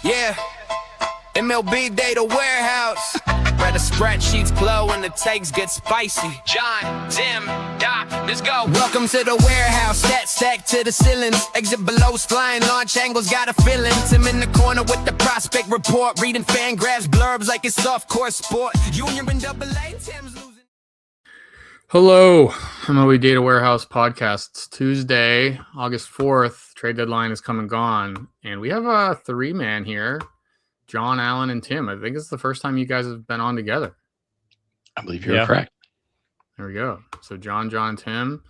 Yeah, MLB Data Warehouse. Where the spreadsheets flow and the takes get spicy. John, Tim, Doc, let's go. Welcome to the warehouse. Stats stacked to the ceilings. Exit below's flying. Launch angles got a feeling. Tim in the corner with the prospect report. Reading fan graphs, blurbs like it's soft-core sport. Junior and AA, Tim's losing. Hello, MLB Data Warehouse podcast. It's Tuesday, August 4th. Trade deadline is come and gone. And we have a three-man here, John, Alan, and Tim. I think it's the first time you guys have been on together. I believe you're correct. There we go. So John, and Tim.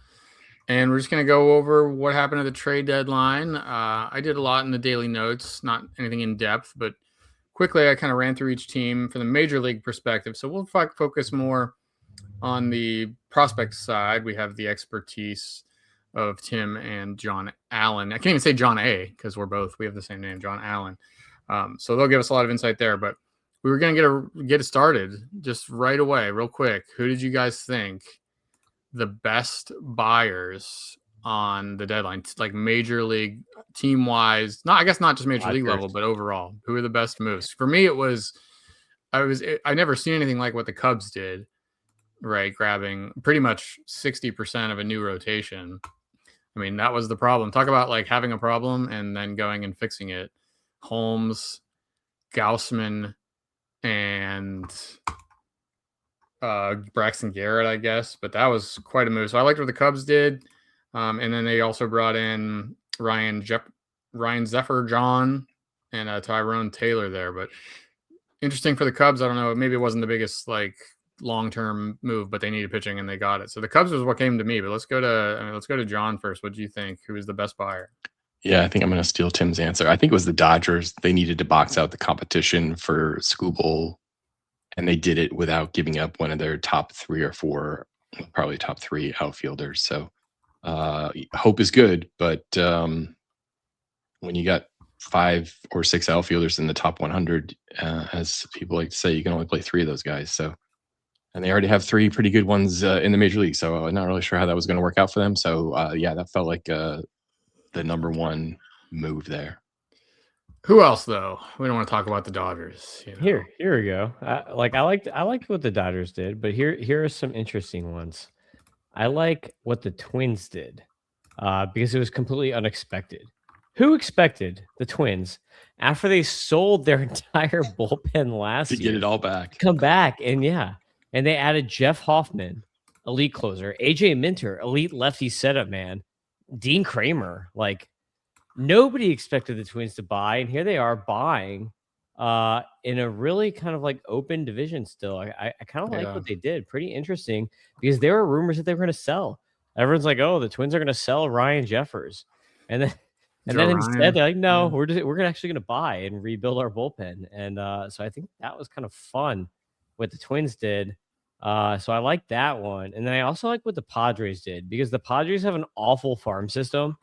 And we're just going to go over what happened at the trade deadline. I did a lot in the daily notes, not anything in depth, but quickly I kind of ran through each team from the major league perspective. So we'll focus more on the prospect side. We have the expertise of Tim and John Allen. I can't even say John A because we have the same name, John Allen. So they'll give us a lot of insight there, but we were going to get it started just right away, real quick. Who did you guys think the best buyers on the deadline, like major league team wise? I guess not just major league level, but overall, who were the best moves? For me, I never seen anything like what the Cubs did. Right, grabbing pretty much 60% of a new rotation. I mean, that was the problem. Talk about like having a problem and then going and fixing it. Holmes, Gausman, and Braxton Garrett, I guess. But that was quite a move. So I liked what the Cubs did. And then they also brought in Ryan Zephyr John and Tyrone Taylor there. But interesting for the Cubs. I don't know. Maybe it wasn't the biggest like long-term move, but they needed pitching and they got it. So the Cubs was what came to me, but let's go to John first. What do you think? Who was the best buyer? Yeah, I think I'm going to steal Tim's answer. I think it was the Dodgers. They needed to box out the competition for Skubal, and they did it without giving up one of their top 3 or 4, probably top 3 outfielders. So hope is good, but when you got 5 or 6 outfielders in the top 100, as people like to say, you can only play 3 of those guys. So, and they already have 3 pretty good ones in the major league. So I'm not really sure how that was going to work out for them. So yeah, that felt like the number one move there. Who else though? We don't want to talk about the Dodgers. You know? Here we go. I liked what the Dodgers did, but here are some interesting ones. I like what the Twins did because it was completely unexpected. Who expected the Twins after they sold their entire bullpen last year to get it all back, come back and they added Jeff Hoffman, elite closer, AJ Minter, elite lefty setup man, Dean Kramer. Like nobody expected the Twins to buy, and here they are buying in a really kind of like open division still. I kind of like what they did. Pretty interesting because there were rumors that they were going to sell. Everyone's like, oh, the Twins are going to sell Ryan Jeffers. And then instead they're like, no, we're actually going to buy and rebuild our bullpen. And so I think that was kind of fun what the Twins did. So I like that one. And then I also like what the Padres did because the Padres have an awful farm system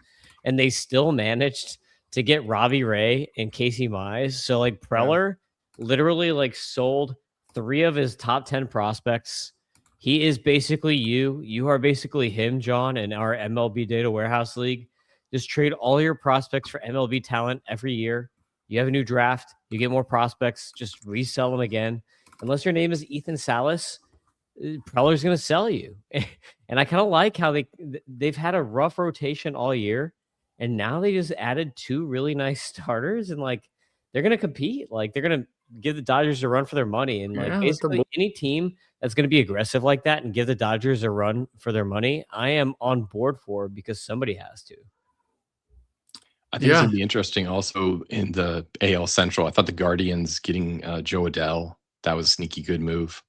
and they still managed to get Robbie Ray and Casey Mize. So like Preller literally like sold 3 of his top 10 prospects. He is basically you. You are basically him, John, in our MLB Data Warehouse League. Just trade all your prospects for MLB talent every year. You have a new draft. You get more prospects. Just resell them again. Unless your name is Ethan Salas, Preller's going to sell you. And I kind of like how they've had a rough rotation all year. And now they just added 2 really nice starters. And like, they're going to compete. Like they're going to give the Dodgers a run for their money. And like basically any team that's going to be aggressive like that and give the Dodgers a run for their money, I am on board for because somebody has to. I think it's going to be interesting also in the AL Central. I thought the Guardians getting Joe Adell, that was a sneaky good move.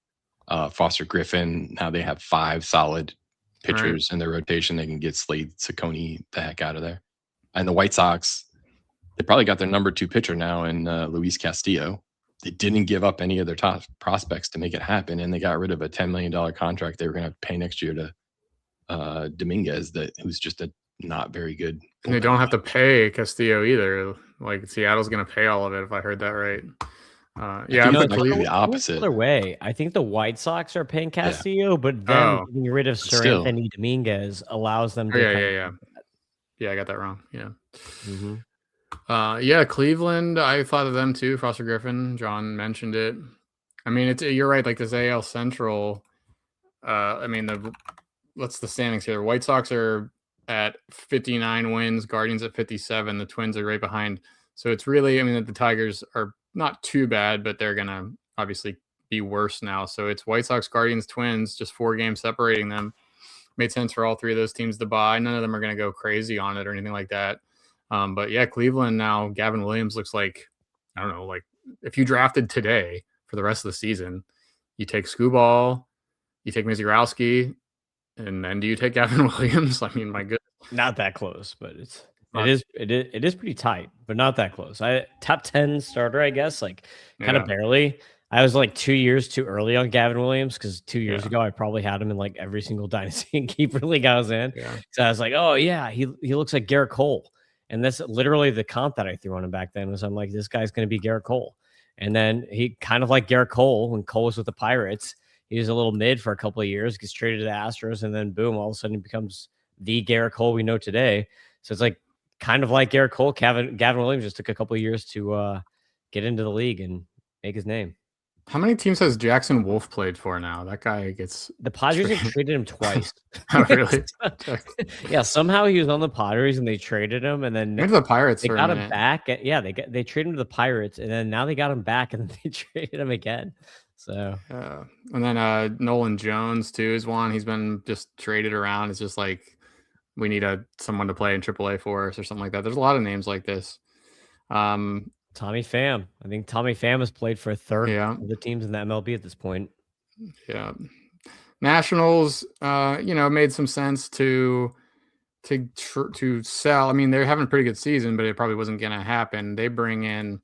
Foster Griffin, now they have 5 solid pitchers in their rotation. They can get Slade Ciccone the heck out of there. And the White Sox, they probably got their number 2 pitcher now in Luis Castillo. They didn't give up any of their top prospects to make it happen, and they got rid of a $10 million contract they were going to pay next year to Dominguez, who's just a not very good. And they don't have to pay Castillo either. Like Seattle's going to pay all of it, if I heard that right. I'm completely the opposite. Other way, I think the White Sox are paying Castillo, but then getting rid of Sir Anthony Dominguez allows them to. Yeah, I got that wrong. Yeah. Mm-hmm. Yeah, Cleveland. I thought of them too. Foster Griffin. John mentioned it. I mean, you're right. Like this AL Central. I mean, what's the standings here? White Sox are at 59 wins. Guardians at 57. The Twins are right behind. So it's really, I mean, the Tigers are not too bad, but they're gonna obviously be worse now. So it's White Sox, Guardians, Twins, just 4 games separating them. Made sense for all 3 of those teams to buy. None of them are going to go crazy on it or anything like that. But yeah, Cleveland now, Gavin Williams looks like, I don't know, like if you drafted today for the rest of the season, you take Skubal, you take Mizurowski, and then do you take Gavin Williams? I mean, my goodness. Not that close, but it is pretty tight, but not that close. Top 10 starter, I guess, like kind of barely. I was like 2 years too early on Gavin Williams because 2 years ago I probably had him in like every single dynasty and keeper league I was in. Yeah. So I was like, oh yeah, he looks like Garrett Cole, and that's literally the comp that I threw on him back then. Was I'm like, this guy's going to be Garrett Cole, and then he kind of like Garrett Cole when Cole was with the Pirates. He was a little mid for a couple of years, gets traded to the Astros, and then boom, all of a sudden he becomes the Garrett Cole we know today. So it's like kind of like Garrett Cole. Gavin Williams just took a couple of years to get into the league and make his name. How many teams has Jackson Wolf played for now? That guy gets the Padres have traded him twice. Oh, really? Yeah, somehow he was on the Padres and they traded him, and then maybe the Pirates. They got him back. They traded him to the Pirates, and then now they got him back, and then they traded him again. So and then Nolan Jones too is one. He's been just traded around. It's just like we need someone to play in AAA for us or something like that. There's a lot of names like this. Tommy Pham. I think Tommy Pham has played for a third of the teams in the MLB at this point. Yeah. Nationals, made some sense to sell. I mean, they're having a pretty good season, but it probably wasn't going to happen. They bring in,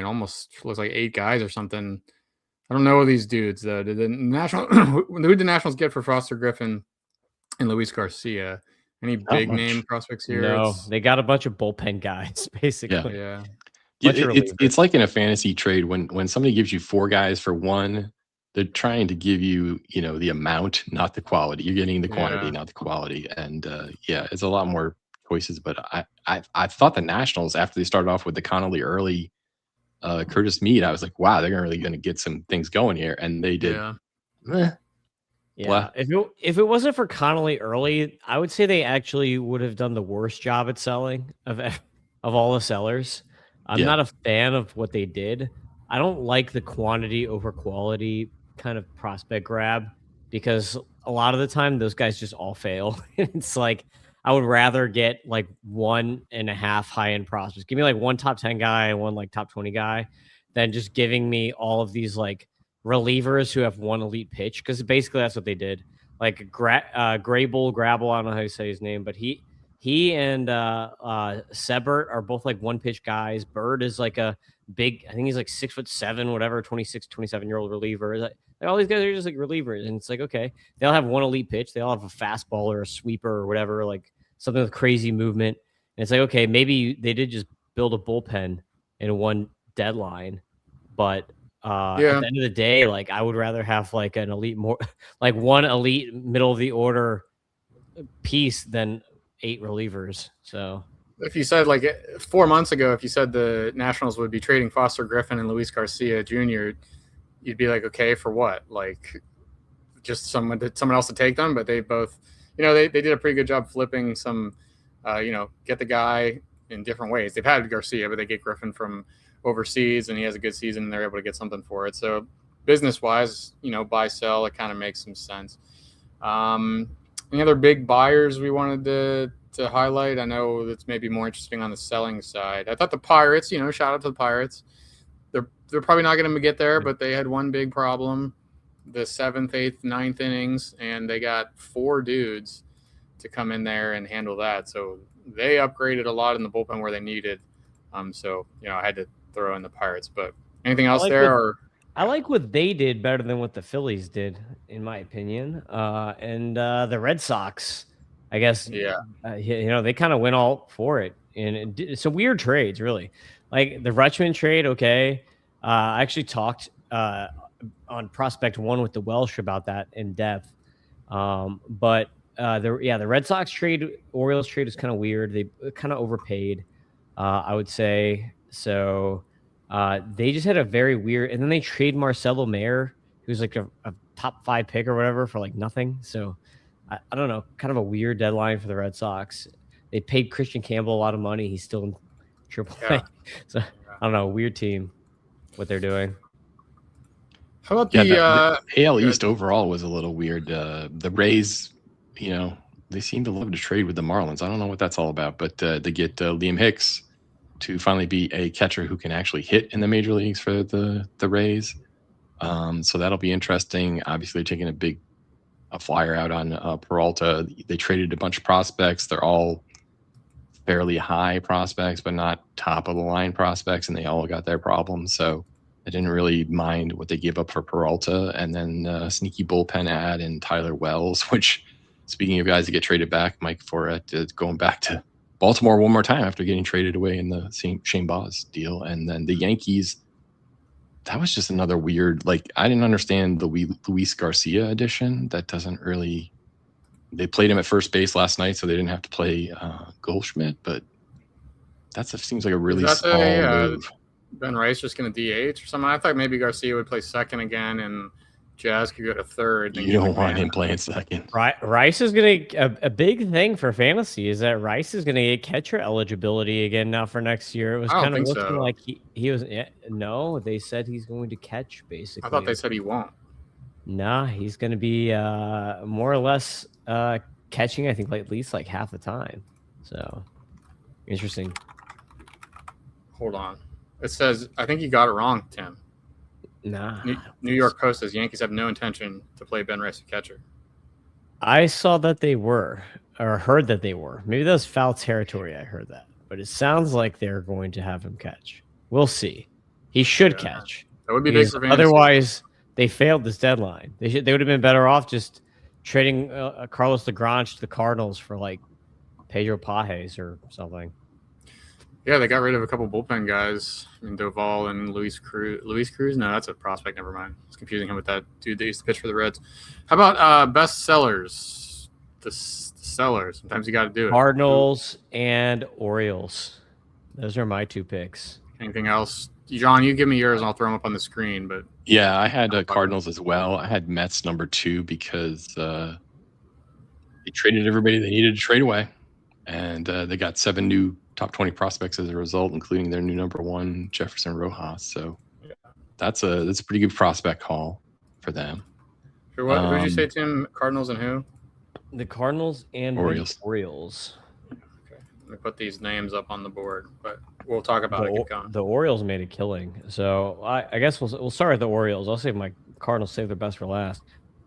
almost looks like 8 guys or something. I don't know these dudes though. Who did the Nationals get for Foster Griffin and Luis Garcia? Any big name prospects here? No, they got a bunch of bullpen guys, basically. Yeah. It's like in a fantasy trade when somebody gives you 4 guys for 1, they're trying to give you, the amount, not the quality. You're getting the quantity, not the quality. And it's a lot more choices. But I thought the Nationals, after they started off with the Connolly early, Curtis Mead, I was like, wow, they're really going to get some things going here, and they did. Yeah. Well, if it wasn't for Connolly early, I would say they actually would have done the worst job at selling of all the sellers. I'm not a fan of what they did. I don't like the quantity over quality kind of prospect grab because a lot of the time those guys just all fail. It's like I would rather get like 1.5 high-end prospects. Give me like 1 top 10 guy and 1 like top 20 guy than just giving me all of these like relievers who have 1 elite pitch, because basically that's what they did. Like Grable, I don't know how you say his name, but he and Sebert are both like 1 pitch guys. Bird is like a big, I think he's like 6'7", whatever, 26, 27-year-old reliever. Like all these guys are just like relievers, and it's like, okay, they all have 1 elite pitch. They all have a fastball or a sweeper or whatever, like something with crazy movement. And it's like, okay, maybe they did just build a bullpen in 1 deadline, but at the end of the day, like I would rather have like an elite like 1 elite middle of the order piece than 8 relievers. So if you said like 4 months ago, if you said the Nationals would be trading Foster Griffin and Luis Garcia Jr., you'd be like, okay, for what? Like just someone else to take them. But they both, they did a pretty good job flipping some, get the guy in different ways. They've had Garcia, but they get Griffin from overseas and he has a good season and they're able to get something for it. So business wise, buy, sell, it kind of makes some sense. Any other big buyers we wanted to highlight? I know that's maybe more interesting on the selling side. I thought the Pirates, shout out to the Pirates. They're probably not going to get there, but they had one big problem, the 7th, 8th, 9th innings, and they got 4 dudes to come in there and handle that. So they upgraded a lot in the bullpen where they needed. So I had to throw in the Pirates. But anything else I like what they did better than what the Phillies did, in my opinion. And the Red Sox, I guess, they kind of went all for it. And some weird trades, really. Like the Rutschman trade, okay. I actually talked on Prospect One with the Welsh about that in depth. But the Red Sox trade, Orioles trade is kind of weird. They kind of overpaid. I would say. So they just had a very weird, and then they trade Marcelo Mayer, who's like a top 5 pick or whatever, for like nothing. So I don't know, kind of a weird deadline for the Red Sox. They paid Christian Campbell a lot of money. He's still in AAA. Yeah. So I don't know, weird team, what they're doing. How about the AL East overall was a little weird. The Rays, they seem to love to trade with the Marlins. I don't know what that's all about, but they get Liam Hicks to finally be a catcher who can actually hit in the major leagues for the Rays. So that'll be interesting. Obviously, taking a flyer out on Peralta. They traded a bunch of prospects. They're all fairly high prospects, but not top of the line prospects, and they all got their problems. So I didn't really mind what they gave up for Peralta, and then sneaky bullpen ad and Tyler Wells, which, speaking of guys that get traded back, Mike Forret is going back to Baltimore one more time after getting traded away in the Shane Baz deal. And then the Yankees, that was just another weird, I didn't understand the Luis Garcia addition. That doesn't really, they played him at first base last night, so they didn't have to play Goldschmidt, but seems like a really small move. Ben Rice just going to DH or something? I thought maybe Garcia would play second again and Jazz could go to third. You don't want him playing second. Rice is going to a big thing for fantasy is that Rice is going to get catcher eligibility again now for next year. It was kind of looking like he was. No, they said he's going to catch basically. I thought they said he won't. Nah, he's going to be more or less catching. I think at least half the time. So interesting. Hold on. It says, I think you got it wrong, Tim. Nah. New York Post says Yankees have no intention to play Ben Rice a catcher. I saw that they were, or heard that they were. Maybe that was foul territory. I heard that. But it sounds like they're going to have him catch. We'll see. He should catch. That would be big for fantasy. Otherwise, they failed this deadline. They would have been better off just trading Carlos Lagrange to the Cardinals for Pedro Pajes or something. Yeah, they got rid of a couple bullpen guys in Doval and Luis Cruz. Luis Cruz? No, that's a prospect. Never mind. It's confusing him with that dude that used to pitch for the Reds. How about best sellers? The sellers. Sometimes you got to do it. Cardinals and Orioles. Those are my 2 picks. Anything else? John, you give me yours and I'll throw them up on the screen. But yeah, I had Cardinals as well. I had Mets number 2 because they traded everybody they needed to trade away. And they got 7 new top 20 prospects as a result, including their new number 1, Jefferson Rojas. So that's a pretty good prospect haul for them. Sure, what did you say, Tim? Cardinals and who? The Cardinals and Orioles. Okay. Let me put these names up on the board, but we'll talk about it. Keep going. The Orioles made a killing. So I guess we'll start with the Orioles. I'll save my Cardinals, save their best for last.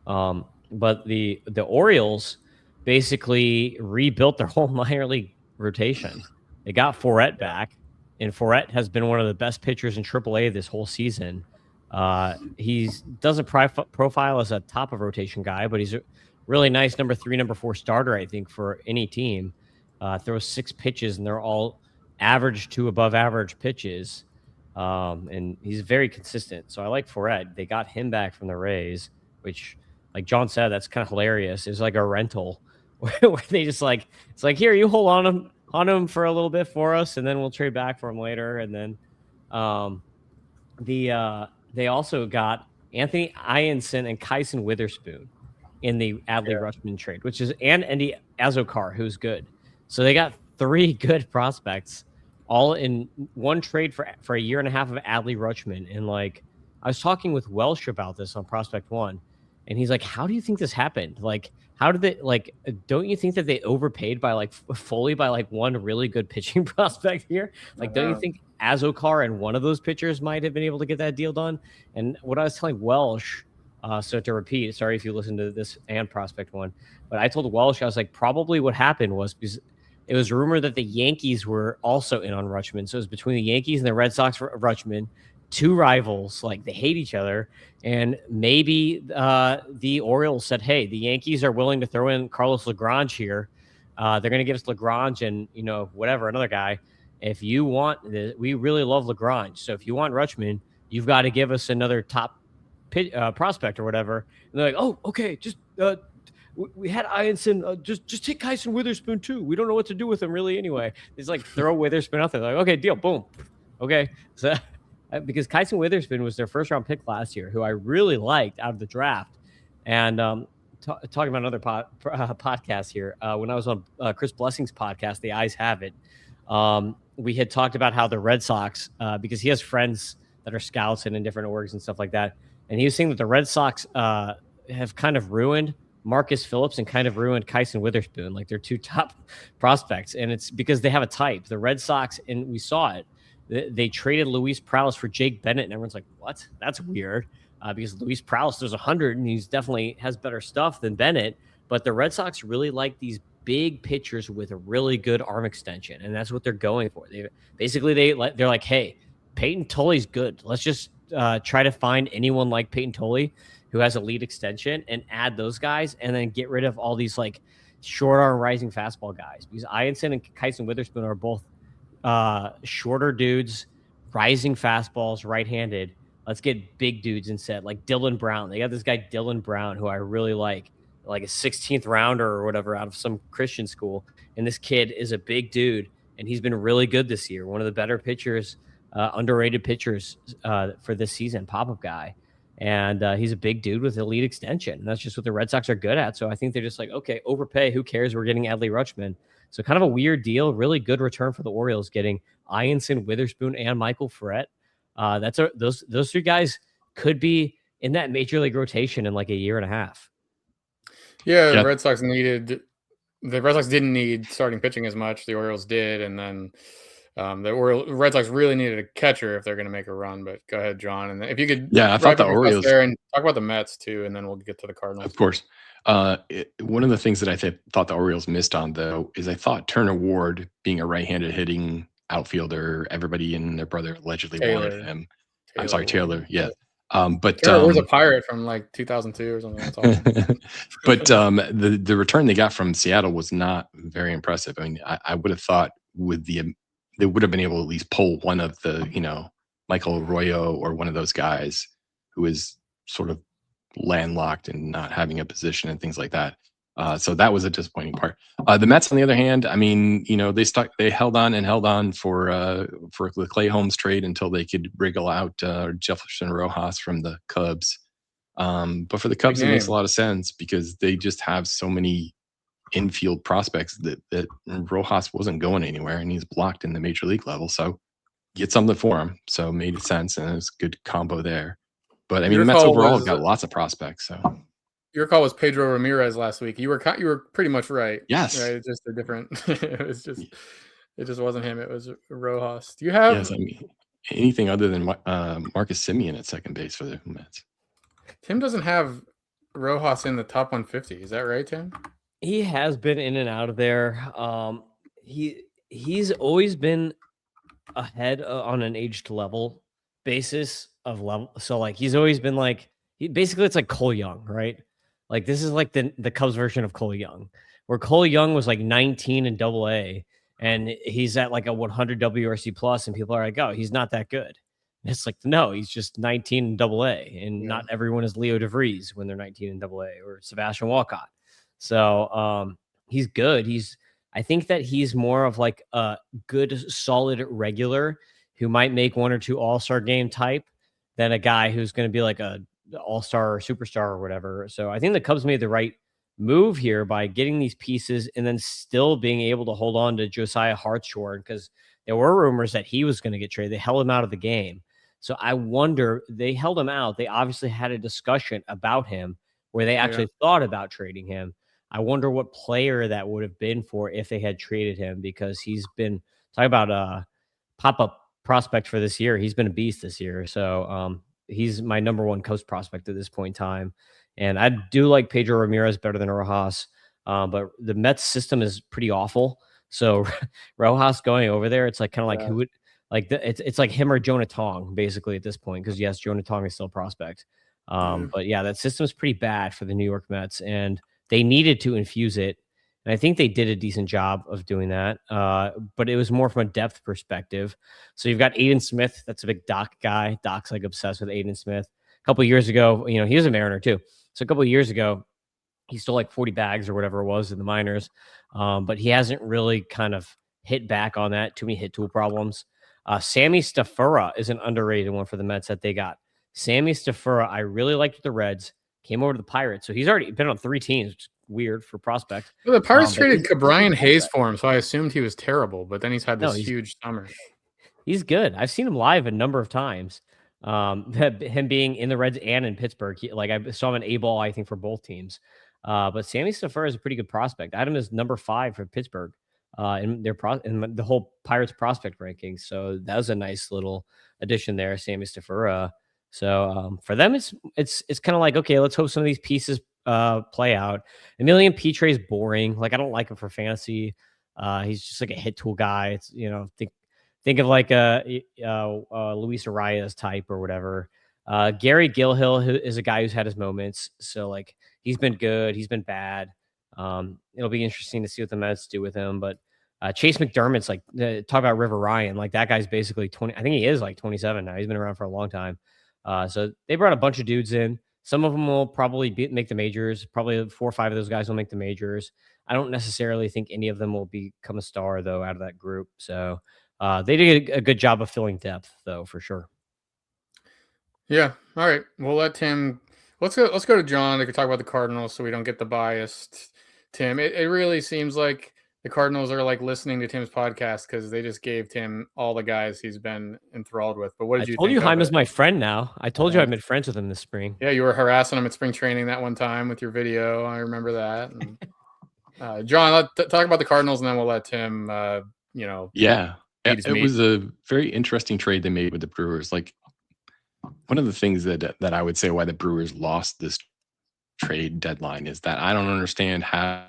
But the Orioles basically rebuilt their whole minor league rotation. They got Forret back, and Forret has been one of the best pitchers in AAA this whole season. He doesn't profile as a top of rotation guy, but he's a really nice number 3, number 4 starter, I think, for any team. Throws 6 pitches, and they're all average to above average pitches. And he's very consistent. So I like Forret. They got him back from the Rays, which, like John said, that's kind of hilarious. It was like a rental where they just it's like, here, you hold on him for a little bit for us, and then we'll trade back for him later. And then they also got Anthony Ianson and Kyson Witherspoon in the Adley Rutschman trade, and Andy Azokar, who's good. So they got 3 good prospects all in one trade for a year and a half of Adley Rutschman. And I was talking with Welsh about this on Prospect One, and he's like, how do you think this happened? How did they don't you think that they overpaid by fully by one really good pitching prospect here? Don't you think Azokar and one of those pitchers might have been able to get that deal done? And what I was telling Welsh, so to repeat, sorry if you listened to this and Prospect One, but I told Welsh, I was like, probably what happened was because it was rumored that the Yankees were also in on Rutschman. So it was between the Yankees and the Red Sox for Rutschman, 2 rivals, they hate each other. And maybe the Orioles said, hey, the Yankees are willing to throw in Carlos Lagrange here. They're going to give us Lagrange and, whatever, another guy. If you want this, we really love Lagrange. So if you want Rutschman, you've got to give us another top prospect or whatever. And they're like, oh, okay, just we had Ianson. Just take Kyson Witherspoon too. We don't know what to do with him really anyway. It's like throw Witherspoon out there. Like, okay, deal, boom, okay. So because Kyson Witherspoon was their first round pick last year, who I really liked out of the draft, and talking about another podcast here. When I was on Chris Blessing's podcast, The Eyes Have It, we had talked about how the Red Sox, because he has friends that are scouts and in different orgs and stuff like that, and he was saying that the Red Sox have kind of ruined Marcus Phillips and kind of ruined Kyson Witherspoon, like their two top prospects, and it's because they have a type. The Red Sox, and we saw it, they traded Luis Prowse for Jake Bennett, and everyone's like, what? That's weird. Because Luis Prowse, there's 100, and he's definitely has better stuff than Bennett. But the Red Sox really like these big pitchers with a really good arm extension, and that's what they're going for. They're like, hey, Peyton Tully's good. Let's just try to find anyone like Peyton Tully who has a lead extension and add those guys, and then get rid of all these like short arm rising fastball guys. Because Ianson and Kyson Witherspoon are both shorter dudes, rising fastballs, right-handed. Let's get big dudes instead, like Dylan Brown. They got this guy Dylan Brown, who I really like a 16th rounder or whatever out of some Christian school. And this kid is a big dude, and he's been really good this year. One of the better pitchers, underrated pitchers for this season, pop-up guy. And he's a big dude with elite extension. And that's just what the Red Sox are good at. So I think they're just like, okay, overpay. Who cares? We're getting Adley Rutschman. So kind of a weird deal. Really good return for the Orioles, getting Ianson, Witherspoon, and Michael Frett. Those three guys could be in that major league rotation in like a year and a half. Yeah, the Red Sox didn't need starting pitching as much. The Orioles did, and then the Red Sox really needed a catcher if they're going to make a run. But go ahead, John, and if you could, I thought the Orioles there and talk about the Mets too, and then we'll get to the Cardinals. Of course. One of the things that I thought the Orioles missed on, though, is I thought Turner Ward, being a right-handed hitting outfielder, everybody and their brother allegedly wanted him. I'm sorry, Taylor. Yeah. But Taylor was a Pirate from like 2002 or something. That's awesome. But the return they got from Seattle was not very impressive. I mean, I would have thought they would have been able to at least pull one of the, Michael Arroyo or one of those guys who is sort of landlocked and not having a position and things like that. So that was a disappointing part. The Mets, on the other hand, I mean, they held on for the Clay Holmes trade until they could wriggle out Jefferson Rojas from the Cubs. But for the Cubs, it makes a lot of sense because they just have so many infield prospects that Rojas wasn't going anywhere, and he's blocked in the major league level. So get something for him. So it made sense, and it was a good combo there. But I mean, the Mets overall have got lots of prospects. So your call was Pedro Ramirez last week. You were pretty much right. Yes, right? It's just a different. it just wasn't him. It was Rojas. Do you have? Yes, I mean, anything other than Marcus Semien at second base for the Mets? Tim doesn't have Rojas in the top 150. Is that right, Tim? He has been in and out of there. He's always been ahead on an age to level basis of level. So like he's always been like basically it's like Cole Young, right? Like this is like the Cubs version of Cole Young, where Cole Young was like 19 in AA, and he's at like a 100 WRC plus, and people are like, oh, he's not that good. And it's like, no, he's just 19 in AA, and not everyone is Leo DeVries when they're 19 in AA or Sebastian Walcott. So he's good. I think that he's more of like a good, solid regular who might make one or two all-star game type than a guy who's going to be like a all-star or superstar or whatever. So I think the Cubs made the right move here by getting these pieces and then still being able to hold on to Josiah Hartshorn, because there were rumors that he was going to get traded. They held him out of the game. So I wonder, they held him out. They obviously had a discussion about him where they actually thought about trading him. I wonder what player that would have been for if they had traded him, because he's been talking about a pop-up prospect for this year. He's been a beast this year. So he's my number one Coast prospect at this point in time. And I do like Pedro Ramirez better than Rojas. But the Mets system is pretty awful. So Rojas going over there, it's like kind of like who would like it's like him or Jonah Tong basically at this point. Because yes, Jonah Tong is still a prospect. But yeah, that system's pretty bad for the New York Mets, and they needed to infuse it. And I think they did a decent job of doing that. But it was more from a depth perspective. So you've got Aiden Smith. That's a big Doc guy. Doc's like obsessed with Aiden Smith. A couple of years ago, he was a Mariner too. So a couple of years ago, He stole like 40 bags or whatever it was in the minors, but he hasn't really kind of hit back on that. Too many hit tool problems. Sammy Stafura is an underrated one for the Mets that they got. Sammy Stafura, I really liked with the Reds. Came over to the Pirates, so he's already been on 3 teams. Which is weird for prospect. Well, the Pirates but traded he's a Brian good Hayes prospect. for him, so I assumed he was terrible. But then he's had No, this he's- huge summer. He's good. I've seen him live a number of times. Him being in the Reds and in Pittsburgh. I saw him in A-ball, I think, for both teams. But Sammy Stafura is a pretty good prospect. I had him as number 5 for Pittsburgh in the whole Pirates prospect rankings. So that was a nice little addition there, Sammy Stafura. So for them, it's kind of like, okay, let's hope some of these pieces play out. Emilian Petre is boring. Like, I don't like him for fantasy. He's just like a hit tool guy. It's, think of like a Luis Arias type or whatever. Gary Gilhill, who is a guy who's had his moments. So like, he's been good. He's been bad. It'll be interesting to see what the Mets do with him. But Chase McDermott's like, talk about River Ryan. Like, that guy's basically 20. I think he is like 27 now. He's been around for a long time. So they brought a bunch of dudes in. Some of them will probably make the majors. Probably 4 or 5 of those guys will make the majors. I don't necessarily think any of them will become a star, though, out of that group. So they did a good job of filling depth, though, for sure. Yeah. All right. We'll let Tim. Let's go to John to talk about the Cardinals, so we don't get the biased Tim. It really seems like the Cardinals are like listening to Tim's podcast because they just gave Tim all the guys he's been enthralled with. But what did you told think you of Jaime's it? my friend now. I told you I've been friends with him this spring. Yeah, you were harassing him at spring training that one time with your video. I remember that. And, John, talk about the Cardinals, and then we'll let Tim. Yeah, Eat his it meat. was a very interesting trade they made with the Brewers. Like, one of the things that I would say why the Brewers lost this trade deadline is that I don't understand how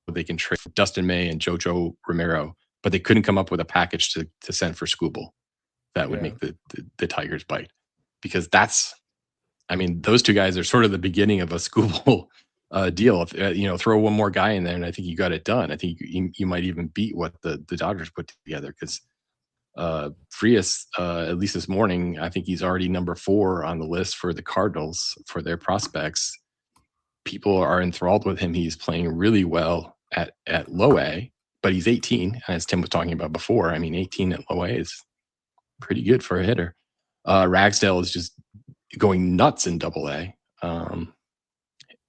they can trade Dustin May and Jojo Romero, but they couldn't come up with a package to send for Skubal that would Yeah. make the Tigers bite. Because those 2 guys are sort of the beginning of a Skubal deal. If, throw one more guy in there, and I think you got it done. I think you might even beat what the Dodgers put together, because Frias, at least this morning, I think he's already number 4 on the list for the Cardinals for their prospects. People are enthralled with him. He's playing really well at low A, but he's 18, as Tim was talking about before. 18 at low A is pretty good for a hitter. Ragsdale is just going nuts in double A.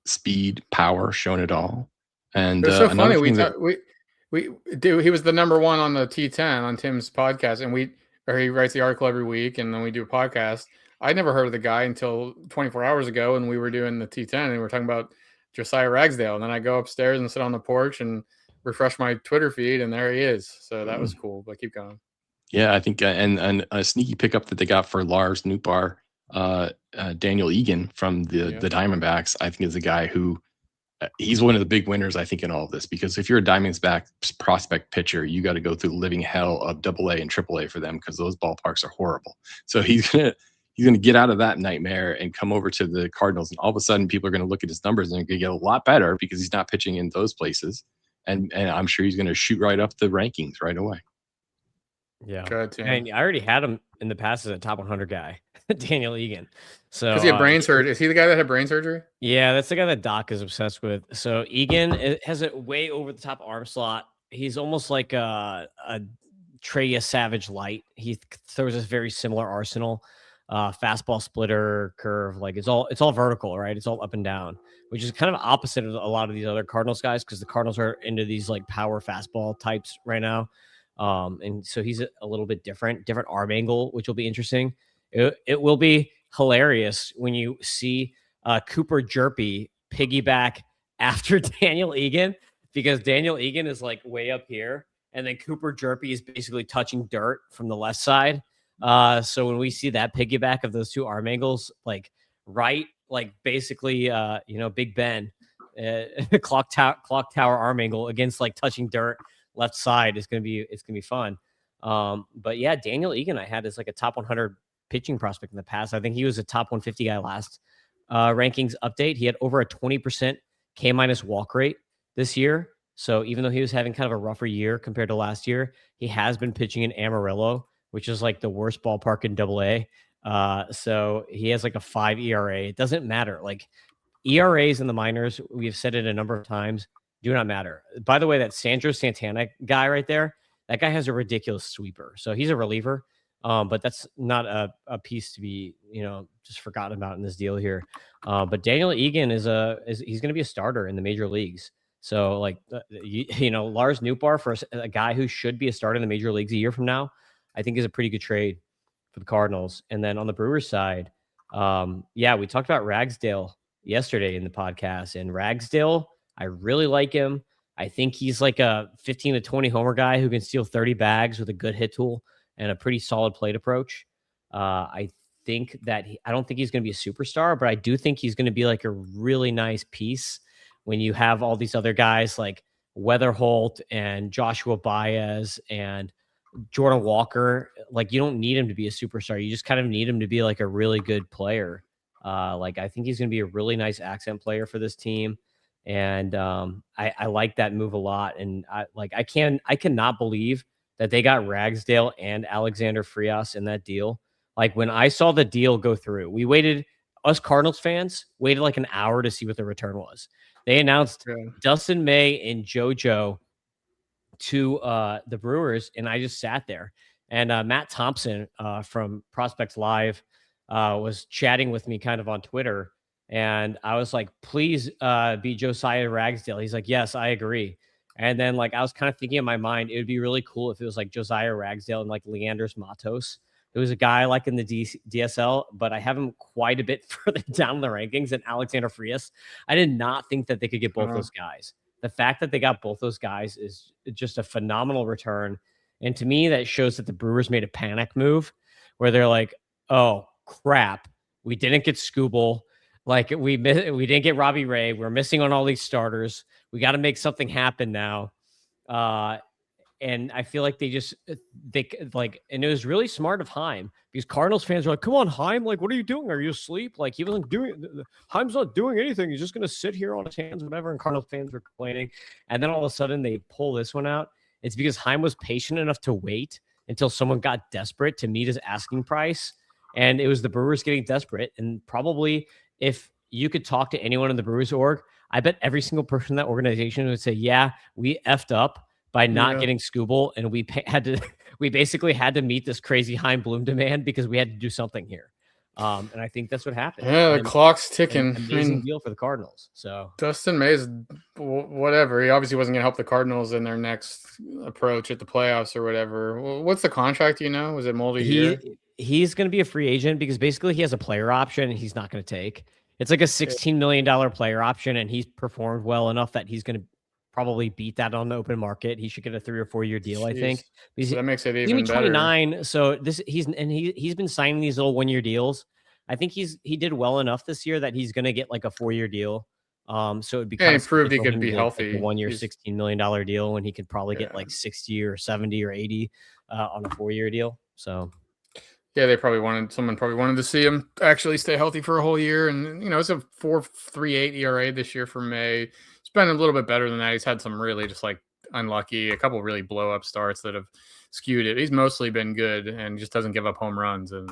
Speed, power, shown it all. And It's so funny. He was the number 1 on the T10 on Tim's podcast, and he writes the article every week, and then we do a podcast. I never heard of the guy until 24 hours ago, when we were doing the T10, and we were talking about Josiah Ragsdale. And then I go upstairs and sit on the porch and refresh my Twitter feed, and there he is. So that was cool. But keep going. Yeah, I think and a sneaky pickup that they got for Lars Nootbaar, Daniel Egan from the Diamondbacks, I think is a guy who he's one of the big winners, I think, in all of this, because if you're a Diamondbacks prospect pitcher, you got to go through the living hell of AA and AAA for them, because those ballparks are horrible. So he's gonna get out of that nightmare and come over to the Cardinals, and all of a sudden people are going to look at his numbers and they're going to get a lot better because he's not pitching in those places, and I'm sure he's going to shoot right up the rankings right away. Yeah. Good, Tim. And I already had him in the past as a top 100 guy, Daniel Egan. So Because he had brain surgery. Is he the guy that had brain surgery? Yeah, that's the guy that Doc is obsessed with. So Egan has it way over the top arm slot. He's almost like a Trey Savage light. He throws this very similar arsenal, fastball, splitter, curve. Like it's all vertical, right? It's all up and down, which is kind of opposite of a lot of these other Cardinals guys, because the Cardinals are into these like power fastball types right now. And so he's a little bit different arm angle, which will be interesting. It will be hilarious when you see Cooper Jerpy piggyback after Daniel Egan, because Daniel Egan is like way up here, and then Cooper Jerpy is basically touching dirt from the left side. So when we see that piggyback of those 2 arm angles, like basically, Big Ben, clock tower arm angle against like touching dirt left side, it's gonna be fun. But yeah, Daniel Egan I had as like a top 100 pitching prospect in the past. I think he was a top 150 guy last rankings update. He had over a 20% K- walk rate this year. So even though he was having kind of a rougher year compared to last year, he has been pitching in Amarillo, which is like the worst ballpark in AA. So he has like a 5 ERA. It doesn't matter. Like ERAs in the minors, we've said it a number of times, do not matter. By the way, that Sandro Santana guy right there, that guy has a ridiculous sweeper. So he's a reliever. But that's not a piece to be, just forgotten about in this deal here. But Daniel Egan is he's going to be a starter in the major leagues. So like, Lars Nootbaar for a guy who should be a starter in the major leagues a year from now, I think is a pretty good trade for the Cardinals. And then on the Brewers side, we talked about Ragsdale yesterday in the podcast, and Ragsdale, I really like him. I think he's like a 15 to 20 homer guy who can steal 30 bags with a good hit tool and a pretty solid plate approach. I think that I don't think he's going to be a superstar, but I do think he's going to be like a really nice piece when you have all these other guys like Weatherholt and Joshua Baez and Jordan Walker. Like, you don't need him to be a superstar. You just kind of need him to be like a really good player. I think he's going to be a really nice accent player for this team. And I like that move a lot. And I cannot believe that they got Ragsdale and Alexander Frias in that deal. Like, when I saw the deal go through, us Cardinals fans waited like an hour to see what the return was. They announced Dustin May and JoJo to the Brewers, and I just sat there. And Matt Thompson from Prospects Live was chatting with me kind of on Twitter, and I was like, please be Josiah Ragsdale. He's like, yes, I agree. And then like I was kind of thinking in my mind, it would be really cool if it was like Josiah Ragsdale and like Leandros Matos. It was a guy like in the DSL, but I have him quite a bit further down the rankings than Alexander Frias. I did not think that they could get both those guys. The fact that they got both those guys is just a phenomenal return. And to me, that shows that the Brewers made a panic move where they're like, oh, crap, we didn't get Skubal. Like, we didn't get Robbie Ray. We're missing on all these starters. We got to make something happen now. And I feel like and it was really smart of Heim, because Cardinals fans are like, come on, Heim, like, what are you doing? Are you asleep? Like, he wasn't Heim's not doing anything. He's just going to sit here on his hands, whatever. And Cardinals fans were complaining. And then all of a sudden they pull this one out. It's because Heim was patient enough to wait until someone got desperate to meet his asking price. And it was the Brewers getting desperate. And probably if you could talk to anyone in the Brewers org, I bet every single person in that organization would say, yeah, we effed up by not getting Skubal, and we basically had to meet this crazy Heim Bloom demand because we had to do something here. And I think that's what happened. Yeah, the clock's ticking. Amazing deal for the Cardinals. So Dustin May's whatever. He obviously wasn't going to help the Cardinals in their next approach at the playoffs or whatever. What's the contract? Was it multi-year? He's going to be a free agent because basically he has a player option and he's not going to take. It's like a $16 million player option, and he's performed well enough that he's going to probably beat that on the open market. He should get a 3 or 4 year deal, I think. So that makes it even better. 29. So he's been signing these little 1 year deals. I think he did well enough this year that he's going to get like a 4 year deal. So it'd be he proved he could be healthy. Like a 1 year, $16 million deal when he could probably get like 60 or 70 or 80 on a 4 year deal. So yeah, someone probably wanted to see him actually stay healthy for a whole year. And, it's a 4.38 ERA this year for May. It's been a little bit better than that. He's had some really just like unlucky, a couple really blow up starts that have skewed it. He's mostly been good and just doesn't give up home runs. And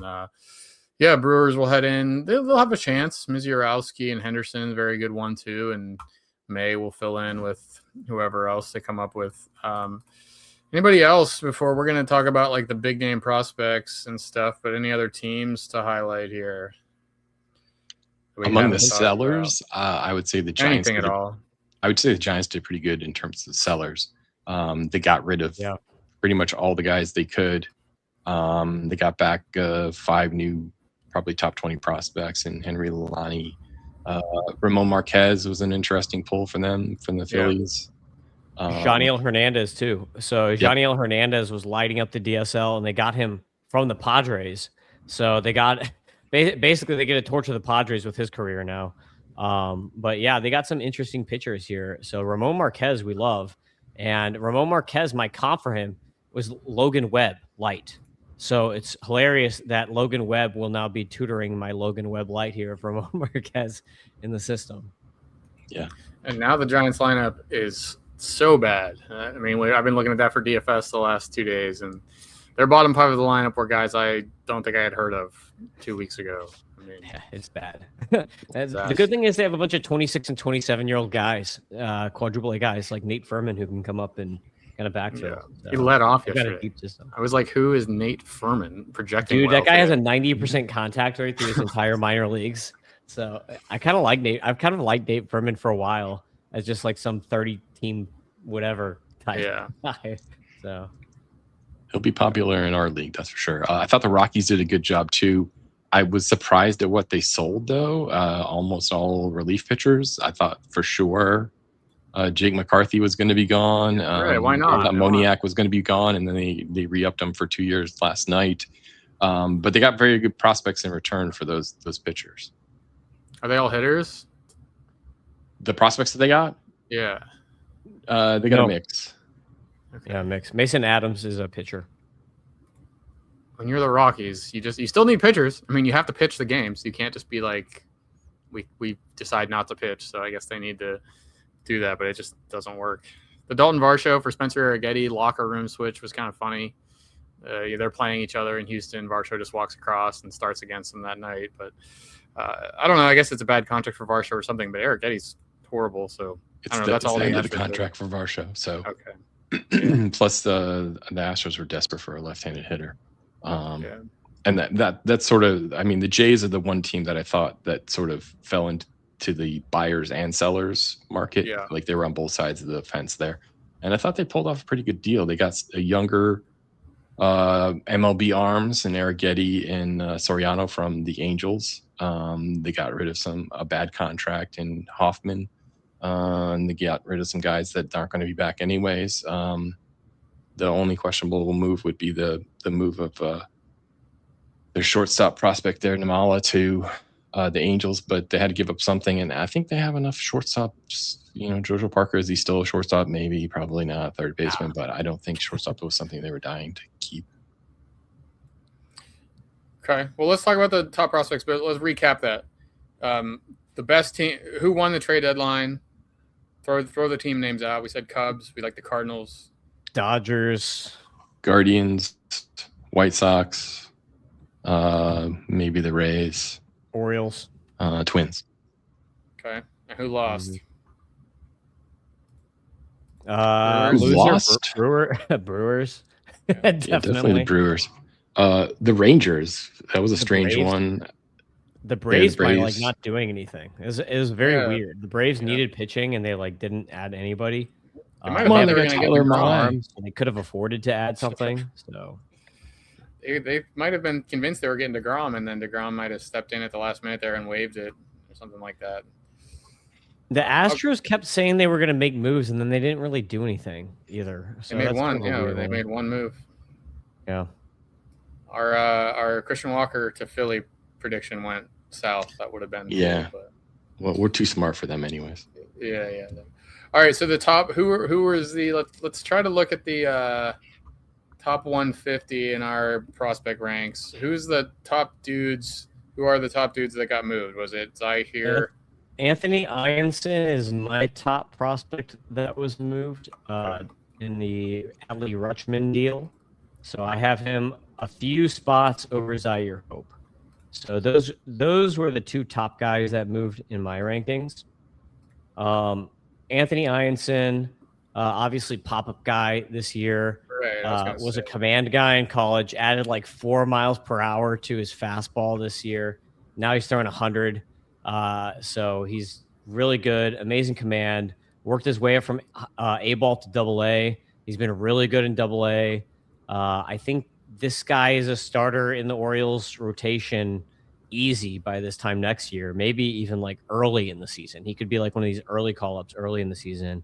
Brewers will head in. They'll have a chance. Mizurowski and Henderson, very good 1-2. And May will fill in with whoever else they come up with. Anybody else before we're going to talk about like the big name prospects and stuff, but any other teams to highlight here? Among the sellers, I would say the Giants. Anything at all? I would say the Giants did pretty good in terms of sellers. They got rid of pretty much all the guys they could. They got back 5 new, probably top 20 prospects in Henry Lalani. Ramon Marquez was an interesting pull for them from the Phillies. Janiel Hernandez too. So Janiel Hernandez was lighting up the DSL, and they got him from the Padres. So they got basically they get a torch of the Padres with his career now. But yeah, they got some interesting pitchers here. So Ramon Marquez we love, and Ramon Marquez, my comp for him was Logan Webb light. So it's hilarious that Logan Webb will now be tutoring my Logan Webb light here of Ramon Marquez in the system. Yeah, and now the Giants lineup is so bad. I've been looking at that for DFS the last 2 days, and their bottom 5 of the lineup were guys I don't think I had heard of 2 weeks ago. I mean, Yeah, it's bad. The good thing is they have a bunch of 26 and 27-year-old guys, quadruple A guys like Nate Furman who can come up and kind of backfill. yeah. He led off They've got a yesterday. deep system. I was like, who is Nate Furman projecting? Dude, well that guy has a today? 90% contact rate through his entire minor leagues. So I kind of like Nate. I've kind of liked Nate Furman for a while as just like some 30-team whatever type Yeah. guy. So He'll be popular in our league, that's for sure. I thought the Rockies did a good job too. I was surprised at what they sold though. Almost all relief pitchers. I thought for sure Jake McCarthy was going to be gone. Right, why not? I thought Moniak was going to be gone, and then they re-upped him for 2 years last night. But they got very good prospects in return for those pitchers. Are they all hitters? The prospects that they got, Yeah. they got No. a mix. yeah, mix. Mason Adams is a pitcher. When you're the Rockies, you still need pitchers. I mean, you have to pitch the games. You can't just be like, we decide not to pitch. So I guess they need to do that, but it just doesn't work. The Dalton Varsho for Spencer Arrighetti locker room switch was kind of funny. They're playing each other in Houston. Varsho just walks across and starts against them that night. But I don't know. I guess it's a bad contract for Varsho or something. But Arrighetti's horrible. So It's I don't know. the, That's it's all the they end of have the to do. contract for Varsho. So Okay. plus the Astros were desperate for a left-handed hitter. Yeah. And that's sort of, I mean, the Jays are the one team that I thought that sort of fell into the buyers and sellers market. Yeah. Like they were on both sides of the fence there. And I thought they pulled off a pretty good deal. They got a younger MLB arms and Arrighetti and Soriano from the Angels. They got rid of a bad contract in Hoffman. And they got rid of some guys that aren't going to be back anyways. The only questionable move would be the move of their shortstop prospect there, Namala, to the Angels, but they had to give up something, and I think they have enough shortstop. Just, Jojo Parker, is he still a shortstop? Maybe, probably not, third baseman, but I don't think shortstop was something they were dying to keep. Okay. Well, let's talk about the top prospects, but let's recap that. The best team, who won the trade deadline? Throw the team names out. We said Cubs. We like the Cardinals. Dodgers, Guardians, White Sox, maybe the Rays, Orioles. Twins. Okay. And who lost? Who Loser, lost? Brewers. Yeah, definitely the Brewers. The Rangers, that was a strange Braves. one. The Braves by like Braves. not doing anything. It was very Yeah. weird. The Braves Yeah. needed pitching and they like didn't add anybody. They might have Come on, thought they were got gonna get Tyler DeGrom. Mahle. So they could have afforded to add something. So They might have been convinced they were getting DeGrom, and then DeGrom might have stepped in at the last minute there and waived it or something like that. the Astros kept saying they were going to make moves, and then they didn't really do anything either. So They made that's one. kind of a weird They one. made one move. Yeah. Our Christian Walker to Philly prediction went south. That would have been Yeah. cool, Well, we're too smart for them anyways. but yeah. All right, so the top who was the let's try to look at the top 150 in our prospect ranks. Who's the top dudes? Who are the top dudes that got moved? Was it Zahir? Anthony Ianson is my top prospect that was moved in the Adley Rutschman deal. So I have him a few spots over Zaire Hope. So those were the two top guys that moved in my rankings. Anthony Ianson, obviously pop-up guy this year. Right, I was gonna Was say. a command guy in college, added like 4 miles per hour to his fastball this year. Now he's throwing 100. So he's really good, amazing command. Worked his way up from A ball to double A. He's been really good in double A. I think this guy is a starter in the Orioles rotation easy by this time next year, maybe even like early in the season. He could be like one of these early call-ups early in the season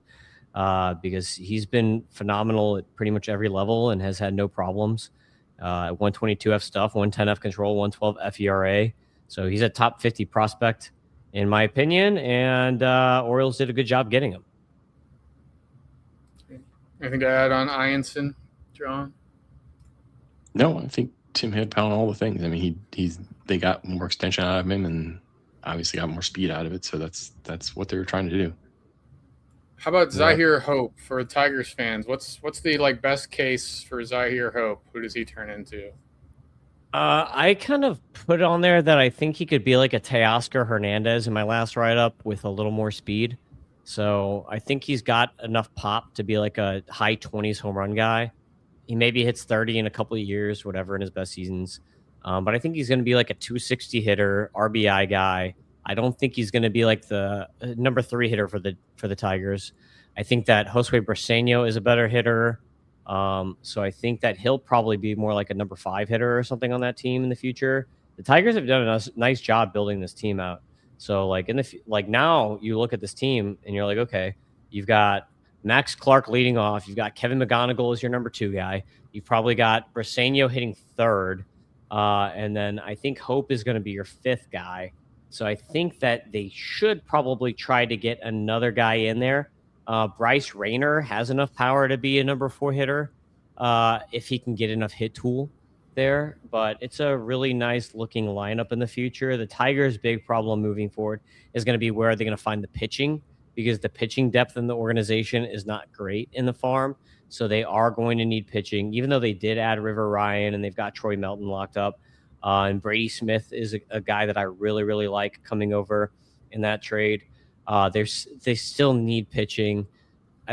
because he's been phenomenal at pretty much every level and has had no problems. 122 F stuff, 110 F control, 112 F ERA. So he's a top 50 prospect, in my opinion, and Orioles did a good job getting him. Anything to add on Ianson, John? No, I think Tim hit upon all the things. I mean, they got more extension out of him, and obviously got more speed out of it. So that's what they were trying to do. How about Yeah. Zahir Hope for Tigers fans? What's the like best case for Zahir Hope? Who does he turn into? I kind of put on there that I think he could be like a Teoscar Hernandez in my last write-up with a little more speed. So I think he's got enough pop to be like a high 20s home run guy. He maybe hits 30 in a couple of years, whatever, in his best seasons. But I think he's going to be like a 260 hitter, RBI guy. I don't think he's going to be like the number 3 hitter for the Tigers. I think that Josue Briseño is a better hitter. So I think that he'll probably be more like a number 5 hitter or something on that team in the future. The Tigers have done a nice job building this team out. So like now you look at this team and you're like, okay, you've got Max Clark leading off. You've got Kevin McGonigal as your number 2 guy. You've probably got Briseño hitting 3rd. And then I think Hope is going to be your 5th guy. So I think that they should probably try to get another guy in there. Bryce Rayner has enough power to be a number 4 hitter if he can get enough hit tool there. But it's a really nice looking lineup in the future. The Tigers' big problem moving forward is going to be where are they going to find the pitching, because the pitching depth in the organization is not great in the farm. So they are going to need pitching, even though they did add River Ryan and they've got Troy Melton locked up. And Brady Smith is a guy that I really, really like coming over in that trade. They still need pitching.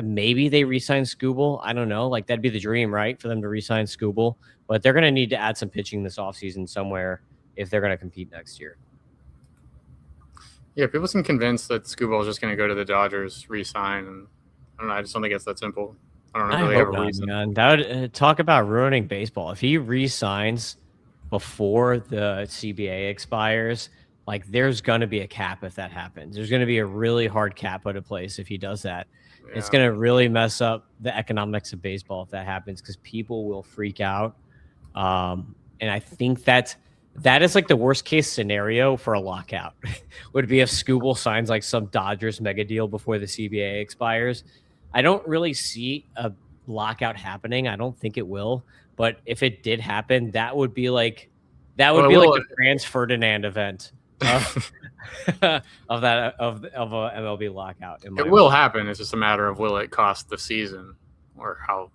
Maybe they re-sign Skubal. I don't know. Like, that'd be the dream, right, for them to re-sign Skubal. But they're going to need to add some pitching this offseason somewhere if they're going to compete next year. Yeah, people seem convinced that Skubal is just going to go to the Dodgers, re-sign, and I don't know. I just don't think it's that simple. I don't really have a reason. Man. That would talk about ruining baseball. If he re-signs before the CBA expires, like, there's going to be a cap if that happens. There's going to be a really hard cap put in place if he does that. Yeah. It's going to really mess up the economics of baseball if that happens, because people will freak out. And I think that is like the worst case scenario for a lockout would be if Skubal signs like some Dodgers mega deal before the CBA expires. I don't really see a lockout happening. I don't think it will. But if it did happen, that would be like the Franz Ferdinand event of a MLB lockout. It will happen. It's just a matter of will it cost the season or how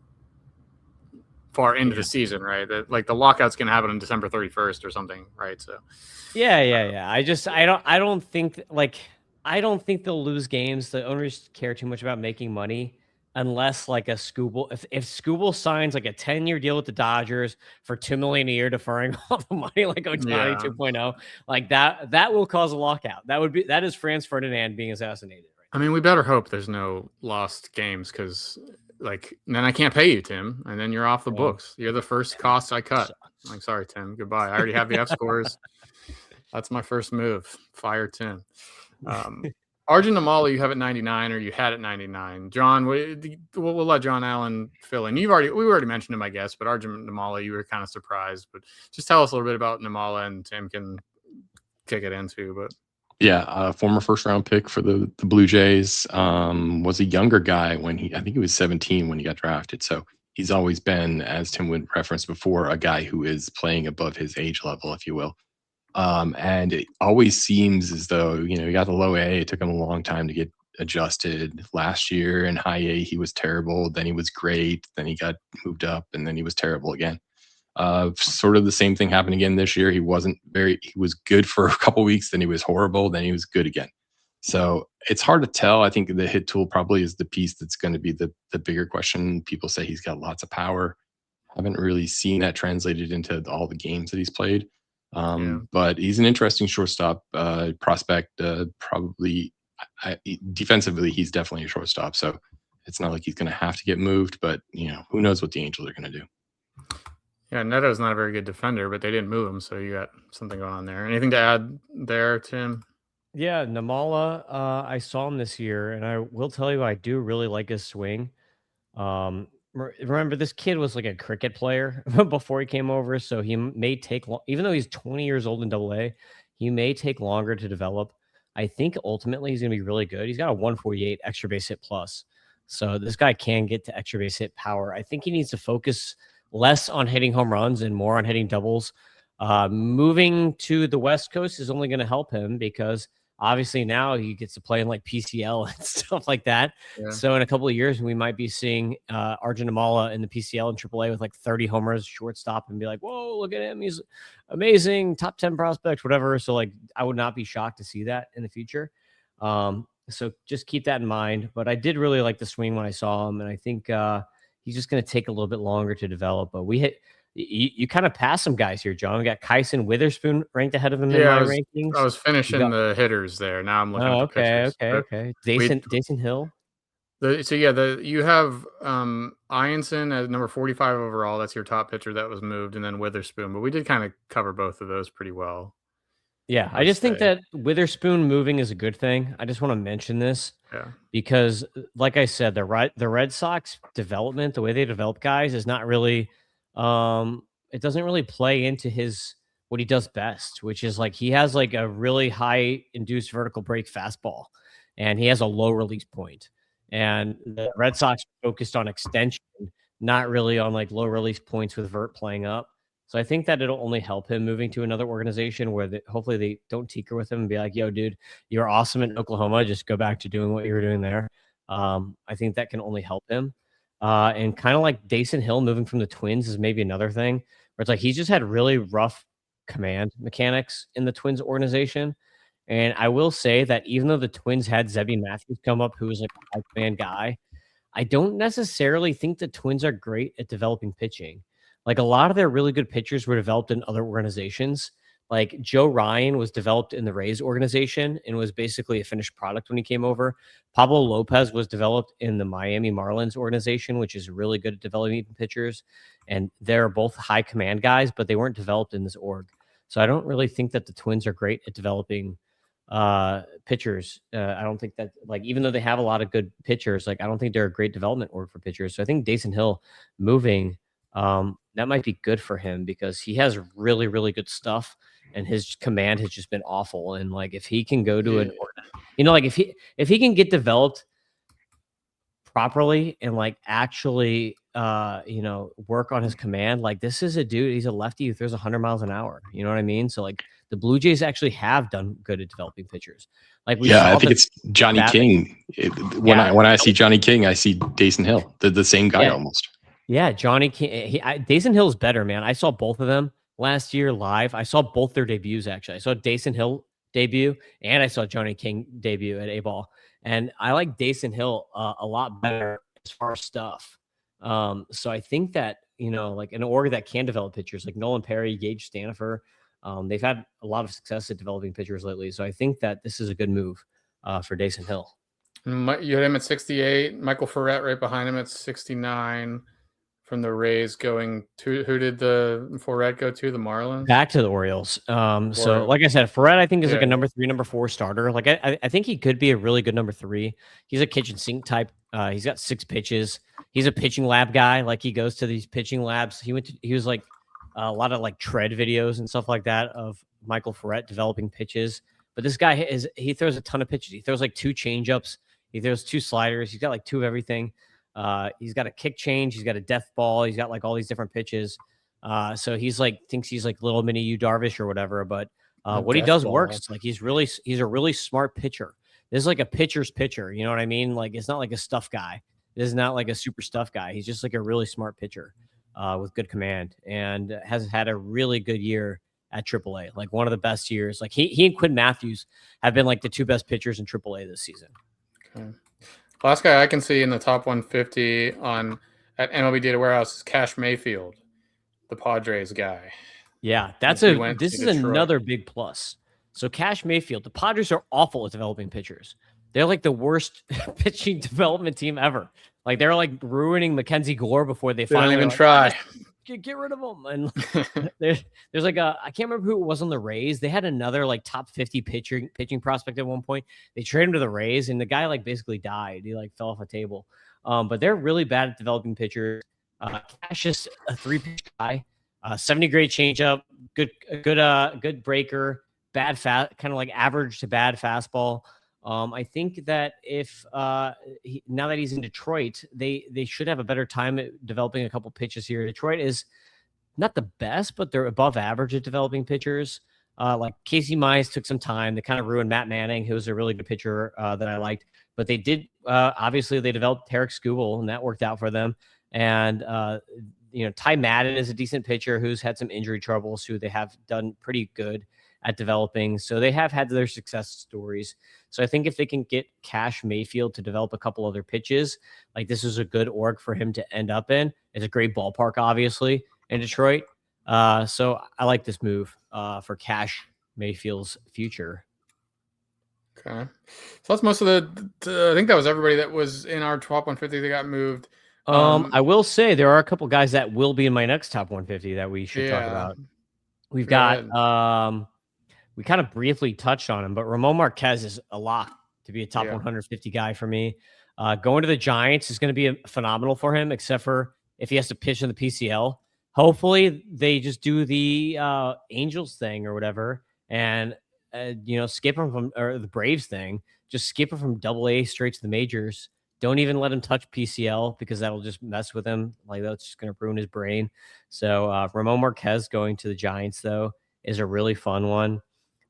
far into the season, right? Like the lockout's going to happen on December 31st or something, right? So yeah. I don't think they'll lose games. The owners care too much about making money. Unless like a Skubal, if Skubal signs like a 10-year deal with the Dodgers for $2 million a year, deferring all the money like Ohtani 2.0, like that will cause a lockout. That is Franz Ferdinand being assassinated. Right? I mean, we better hope there's no lost games, because like then I can't pay you, Tim, and then you're off the books. You're the first cost I cut. I'm sorry, Tim. Goodbye. I already have the F scores. That's my first move. Fire Tim. Arjun Namala, you have at 99, or you had at 99. John, we'll let John Allen fill in. We already mentioned him, I guess, but Arjun Namala, you were kind of surprised. But just tell us a little bit about Namala, and Tim can kick it into. But yeah, former first-round pick for the Blue Jays. Was a younger guy when I think he was 17 when he got drafted. So he's always been, as Tim would reference before, a guy who is playing above his age level, if you will. And it always seems as though, he got the low A. It took him a long time to get adjusted. Last year in high A, he was terrible. Then he was great. Then he got moved up, and then he was terrible again. Sort of the same thing happened again this year. He was good for a couple weeks. Then he was horrible. Then he was good again. So it's hard to tell. I think the hit tool probably is the piece that's going to be the bigger question. People say he's got lots of power. Haven't really seen that translated into all the games that he's played. But he's an interesting shortstop prospect. Probably defensively, he's definitely a shortstop. So it's not like he's going to have to get moved. But who knows what the Angels are going to do? Yeah, Neto's not a very good defender, but they didn't move him, so you got something going on there. Anything to add there, Tim? Yeah, Namala, I saw him this year, and I will tell you, I do really like his swing. Remember, this kid was like a cricket player before he came over, so he may take even though he's 20 years old in AA, he may take longer to develop. I think ultimately he's going to be really good. He's got a 148 extra base hit plus, so this guy can get to extra base hit power. I think he needs to focus less on hitting home runs and more on hitting doubles. Moving to the West Coast is only going to help him because Obviously, now he gets to play in like PCL and stuff like that. Yeah. So in a couple of years, we might be seeing Arjun Amala in the PCL and AAA with like 30 homers, shortstop, and be like, "Whoa, look at him! He's amazing, top 10 prospect, whatever." So like, I would not be shocked to see that in the future. So just keep that in mind. But I did really like the swing when I saw him, and I think he's just going to take a little bit longer to develop. But you kind of passed some guys here, John. We got Kyson Witherspoon ranked ahead of him in my rankings. I was finishing the hitters there. Now I'm looking at the pitchers. Okay. Dason Hill. You have Ianson as number 45 overall. That's your top pitcher that was moved, and then Witherspoon. But we did kind of cover both of those pretty well. Yeah, I just think that Witherspoon moving is a good thing. I just want to mention this because, like I said, the Red Sox development, the way they develop guys, is not really. It doesn't really play into what he does best, which is like he has like a really high induced vertical break fastball, and he has a low release point. And the Red Sox focused on extension, not really on like low release points with vert playing up. So I think that it'll only help him moving to another organization where hopefully they don't tinker with him and be like, "Yo, dude, you're awesome in Oklahoma. Just go back to doing what you were doing there." I think that can only help him. And kind of like Dason Hill moving from the Twins is maybe another thing where it's like he's just had really rough command mechanics in the Twins organization. And I will say that even though the Twins had Zebby Matthews come up, who was like a high command guy, I don't necessarily think the Twins are great at developing pitching. Like a lot of their really good pitchers were developed in other organizations. Like Joe Ryan was developed in the Rays organization and was basically a finished product when he came over. Pablo Lopez was developed in the Miami Marlins organization, which is really good at developing pitchers. And they're both high command guys, but they weren't developed in this org. So I don't really think that the Twins are great at developing pitchers. I don't think that, like, even though they have a lot of good pitchers, like I don't think they're a great development org for pitchers. So I think Dason Hill moving, that might be good for him because he has really, really good stuff and his command has just been awful. And like, if he can go to like if he can get developed properly and like actually, work on his command, like this is a dude, he's a lefty who throws 100 miles an hour. You know what I mean? So like the Blue Jays actually have done good at developing pitchers. Like I think it's Johnny King. When I see Johnny King, I see Dason Hill. They're the same guy almost. Yeah, Johnny King. Dason Hill's better, man. I saw both of them last year live. I saw both their debuts, actually. I saw Dason Hill debut, and I saw Johnny King debut at A-Ball. And I like Dason Hill a lot better as far as stuff. So I think that, like an org that can develop pitchers, like Nolan Perry, Gage Stanifer, they've had a lot of success at developing pitchers lately. So I think that this is a good move for Dason Hill. You had him at 68. Michael Ferret right behind him at 69. From the Rays going to, who did the Ferret go to? The Marlins? Back to the Orioles. So like I said, Ferret I think is like a number 3, number 4 starter. Like I think he could be a really good number 3. He's a kitchen sink type. He's got 6 pitches. He's a pitching lab guy. Like he goes to these pitching labs. He was like a lot of like tread videos and stuff like that of Michael Ferret developing pitches. But this guy he throws a ton of pitches. He throws like 2 changeups. He throws 2 sliders. He's got like 2 of everything. He's got a kick change. He's got a death ball. He's got like all these different pitches. So he's like, thinks he's like little mini Yu Darvish or whatever, but what he does works. Like he's a really smart pitcher. This is like a pitcher's pitcher. You know what I mean? Like, it's not like a stuff guy. This is not like a super stuff guy. He's just like a really smart pitcher, with good command and has had a really good year at AAA. Like one of the best years. Like he and Quinn Matthews have been like the 2 best pitchers in AAA this season. Okay. Last guy I can see in the top 150 at MLB Data Warehouse is Cash Mayfield, the Padres guy. Yeah, this is another big plus. So Cash Mayfield, the Padres are awful at developing pitchers. They're like the worst pitching development team ever. Like they're like ruining Mackenzie Gore before they finally don't even try. Get rid of him. And there's like I can't remember who it was on the Rays. They had another like top 50 pitching prospect at one point. They traded him to the Rays and the guy like basically died. He like fell off a table. But they're really bad at developing pitchers. Cash is a 3-pitch guy. 70 grade changeup, good breaker, kind of like average to bad fastball. I think that if now that he's in Detroit, they should have a better time at developing a couple pitches here. Detroit is not the best, but they're above average at developing pitchers. Like Casey Mize took some time. They kind of ruined Matt Manning, who was a really good pitcher that I liked. But they did obviously they developed Tarek Skubal, and that worked out for them. And Ty Madden is a decent pitcher who's had some injury troubles, who they have done pretty good at developing. So they have had their success stories. So I think if they can get Cash Mayfield to develop a couple other pitches, like this is a good org for him to end up in. It's a great ballpark, obviously, in Detroit. So I like this move for Cash Mayfield's future. Okay. So that's most of I think that was everybody that was in our top 150 that got moved. I will say there are a couple guys that will be in my next top 150 that we should talk about. We've got we kind of briefly touched on him, but Ramon Marquez is a lock to be a top 150 guy for me. Going to the Giants is going to be phenomenal for him, except for if he has to pitch in the PCL. Hopefully they just do the Angels thing or whatever, and skip him from, or the Braves thing, just skip him from AA straight to the majors. Don't even let him touch PCL because that'll just mess with him. Like that's just going to ruin his brain. So Ramon Marquez going to the Giants though is a really fun one.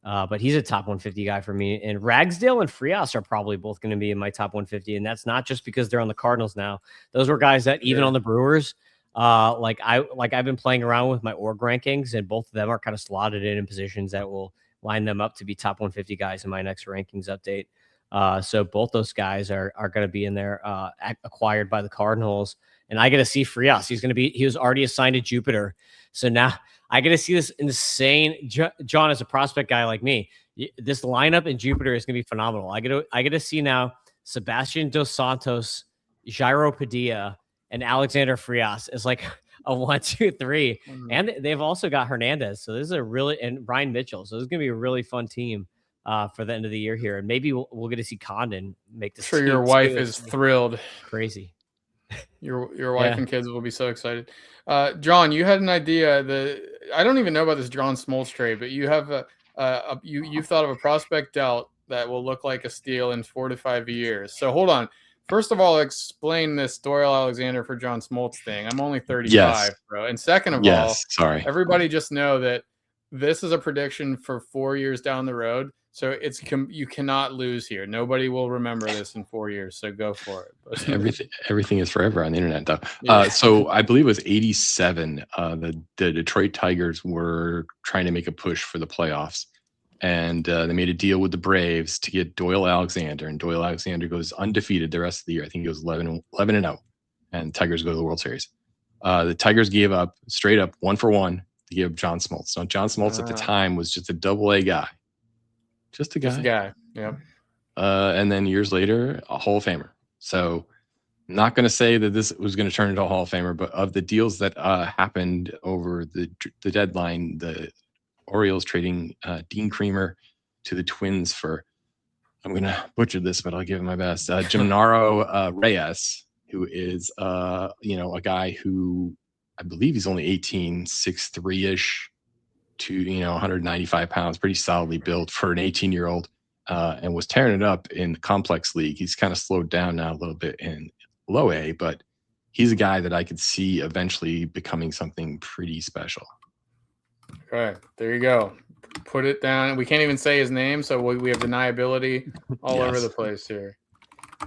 But he's a top 150 guy for me. And Ragsdale and Frias are probably both going to be in my top 150. And that's not just because they're on the Cardinals now. Those were guys that even on the Brewers, I've been playing around with my org rankings, and both of them are kind of slotted in positions that will line them up to be top 150 guys in my next rankings update. So both those guys are going to be in there, acquired by the Cardinals. And I get to see Frias. He was already assigned to Jupiter. So now I get to see this insane, John, as a prospect guy like me, this lineup in Jupiter is going to be phenomenal. I get to see now Sebastian Dos Santos, Jairo Padilla, and Alexander Frias is like a 1, 2, 3. And they've also got Hernandez. So this is and Ryan Mitchell. So this is going to be a really fun team for the end of the year here. And maybe we'll get to see Condon make this. Sure, your wife is thrilled. Crazy. Your wife and kids will be so excited. John, you had an idea I don't even know about this John Smoltz trade, but you have you've thought of a prospect dealt that will look like a steal in 4 to 5 years. So hold on. First of all, explain this Doyle Alexander for John Smoltz thing. I'm only 35, bro. And second of all, everybody just know that this is a prediction for 4 years down the road. So you cannot lose here. Nobody will remember this in 4 years. So go for it. Everything is forever on the internet, though. So I believe it was 87. The Detroit Tigers were trying to make a push for the playoffs, and they made a deal with the Braves to get Doyle Alexander. And Doyle Alexander goes undefeated the rest of the year. I think he goes 11-0, and Tigers go to the World Series. The Tigers gave up straight up 1-for-1 to give John Smoltz. Now John Smoltz at the time was just a AA guy. Just a guy. Yeah. And then years later, a Hall of Famer. So I'm not going to say that this was going to turn into a Hall of Famer, but of the deals that happened over the deadline, the Orioles trading Dean Kremer to the Twins for, I'm going to butcher this, but I'll give it my best, Gennaro Reyes, who is, a guy who I believe he's only 18, 6'3"-ish. To 195 pounds, pretty solidly built for an 18-year-old, and was tearing it up in the complex league. He's kind of slowed down now a little bit in low A, but he's a guy that I could see eventually becoming something pretty special. Okay, there you go. Put it down. We can't even say his name, so we have deniability all over the place here.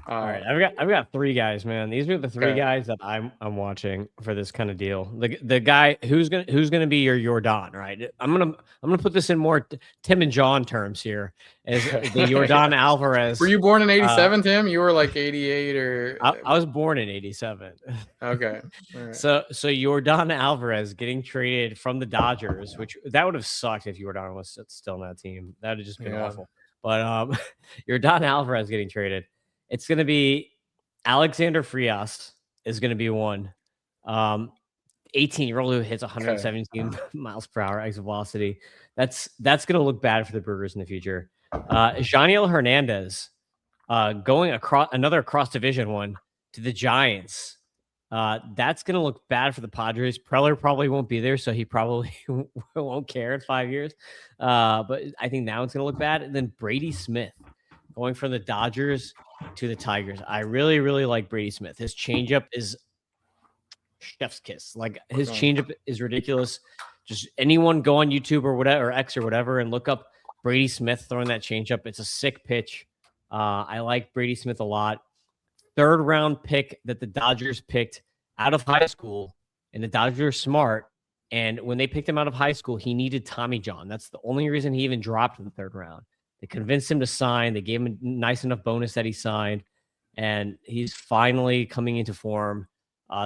All right, I've got 3 guys, man. These are the 3 guys that I'm watching for this kind of deal. The guy who's gonna be your Jordan, right? I'm gonna put this in more Tim and John terms here as the Jordan Alvarez. Were you born in 87, Tim? You were like 88 or I was born in 87. Okay. All right. So Jordan Alvarez getting traded from the Dodgers, which that would have sucked if Jordan was still on that team. That would have just been awful. But Jordan Alvarez getting traded. It's going to be Alexander Frias is going to be one. 18-year-old who hits 117 miles per hour exit velocity. That's going to look bad for the Brewers in the future. Janiel Hernandez going across division one to the Giants. That's going to look bad for the Padres. Preller probably won't be there, so he probably won't care in 5 years. But I think now it's going to look bad. And then Brady Smith going from the Dodgers to the Tigers. I really, really like Brady Smith. His changeup is chef's kiss. Like his changeup is ridiculous. Just anyone go on YouTube or whatever, or X or whatever, and look up Brady Smith throwing that changeup. It's a sick pitch. I like Brady Smith a lot. 3rd round pick that the Dodgers picked out of high school, and the Dodgers are smart. And when they picked him out of high school, he needed Tommy John. That's the only reason he even dropped in the 3rd round. They convinced him to sign. They gave him a nice enough bonus that he signed, and he's finally coming into form.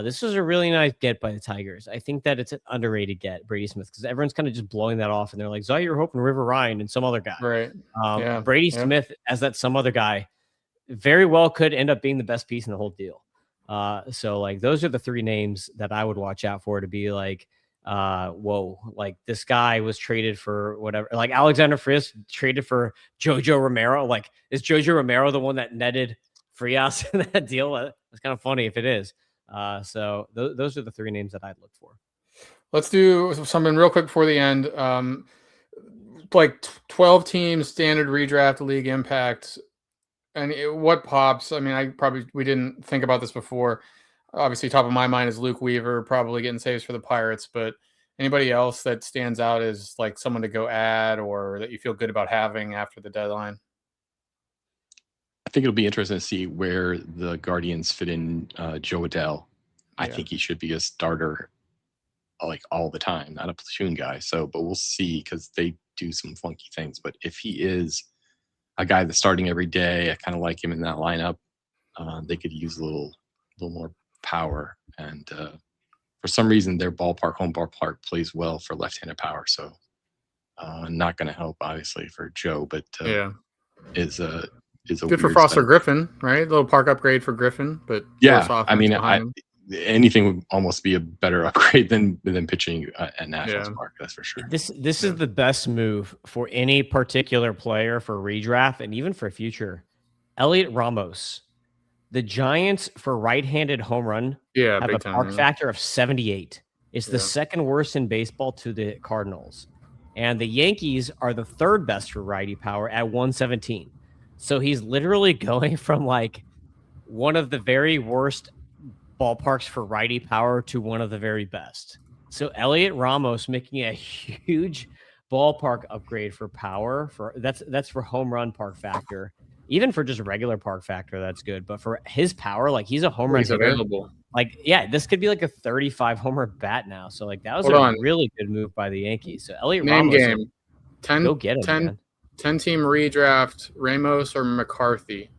This was a really nice get by the Tigers. I think that it's an underrated get, Brady Smith, because everyone's kind of just blowing that off, and they're like, Zaire Hope and River Ryan and some other guy. Right. Brady Smith, as that some other guy, very well could end up being the best piece in the whole deal. So like those are the 3 names that I would watch out for to be like, whoa, like this guy was traded for whatever, like Alexander Frias traded for Jojo Romero. Like, is Jojo Romero the one that netted Frias in that deal? It's kind of funny if it is. So those are the 3 names that I'd look for. Let's do something real quick before the end. Like 12 teams, standard redraft, league impact. And what pops? I mean, we didn't think about this before. Obviously, top of my mind is Luke Weaver, probably getting saves for the Pirates. But anybody else that stands out as like someone to go add or that you feel good about having after the deadline? I think it'll be interesting to see where the Guardians fit in Joe Adell. I think he should be a starter like all the time, not a platoon guy. So, but we'll see because they do some funky things. But if he is a guy that's starting every day, I kind of like him in that lineup. They could use a little more power. And for some reason, their home ballpark plays well for left-handed power. So not going to help, obviously, for Joe, but is a good for Foster Griffin, right? A little park upgrade for Griffin, but I mean, anything would almost be a better upgrade than pitching at Nationals Park. That's for sure. This is the best move for any particular player for redraft and even for future. Elliot Ramos, the Giants for right-handed home run have a park factor of 78. It's the 2nd worst in baseball to the Cardinals, and the Yankees are the 3rd best for righty power at 117. So he's literally going from like one of the very worst ballparks for righty power to one of the very best. So Elliot Ramos making a huge ballpark upgrade for power. That's for home run park factor. Even for just regular park factor, that's good. But for his power, like he's a home run hitter. Available. Like, this could be like a 35 homer bat now. So like that was really good move by the Yankees. So Elliot Ramos, game 10, go get him. 10-team redraft, Ramos or McCarthy?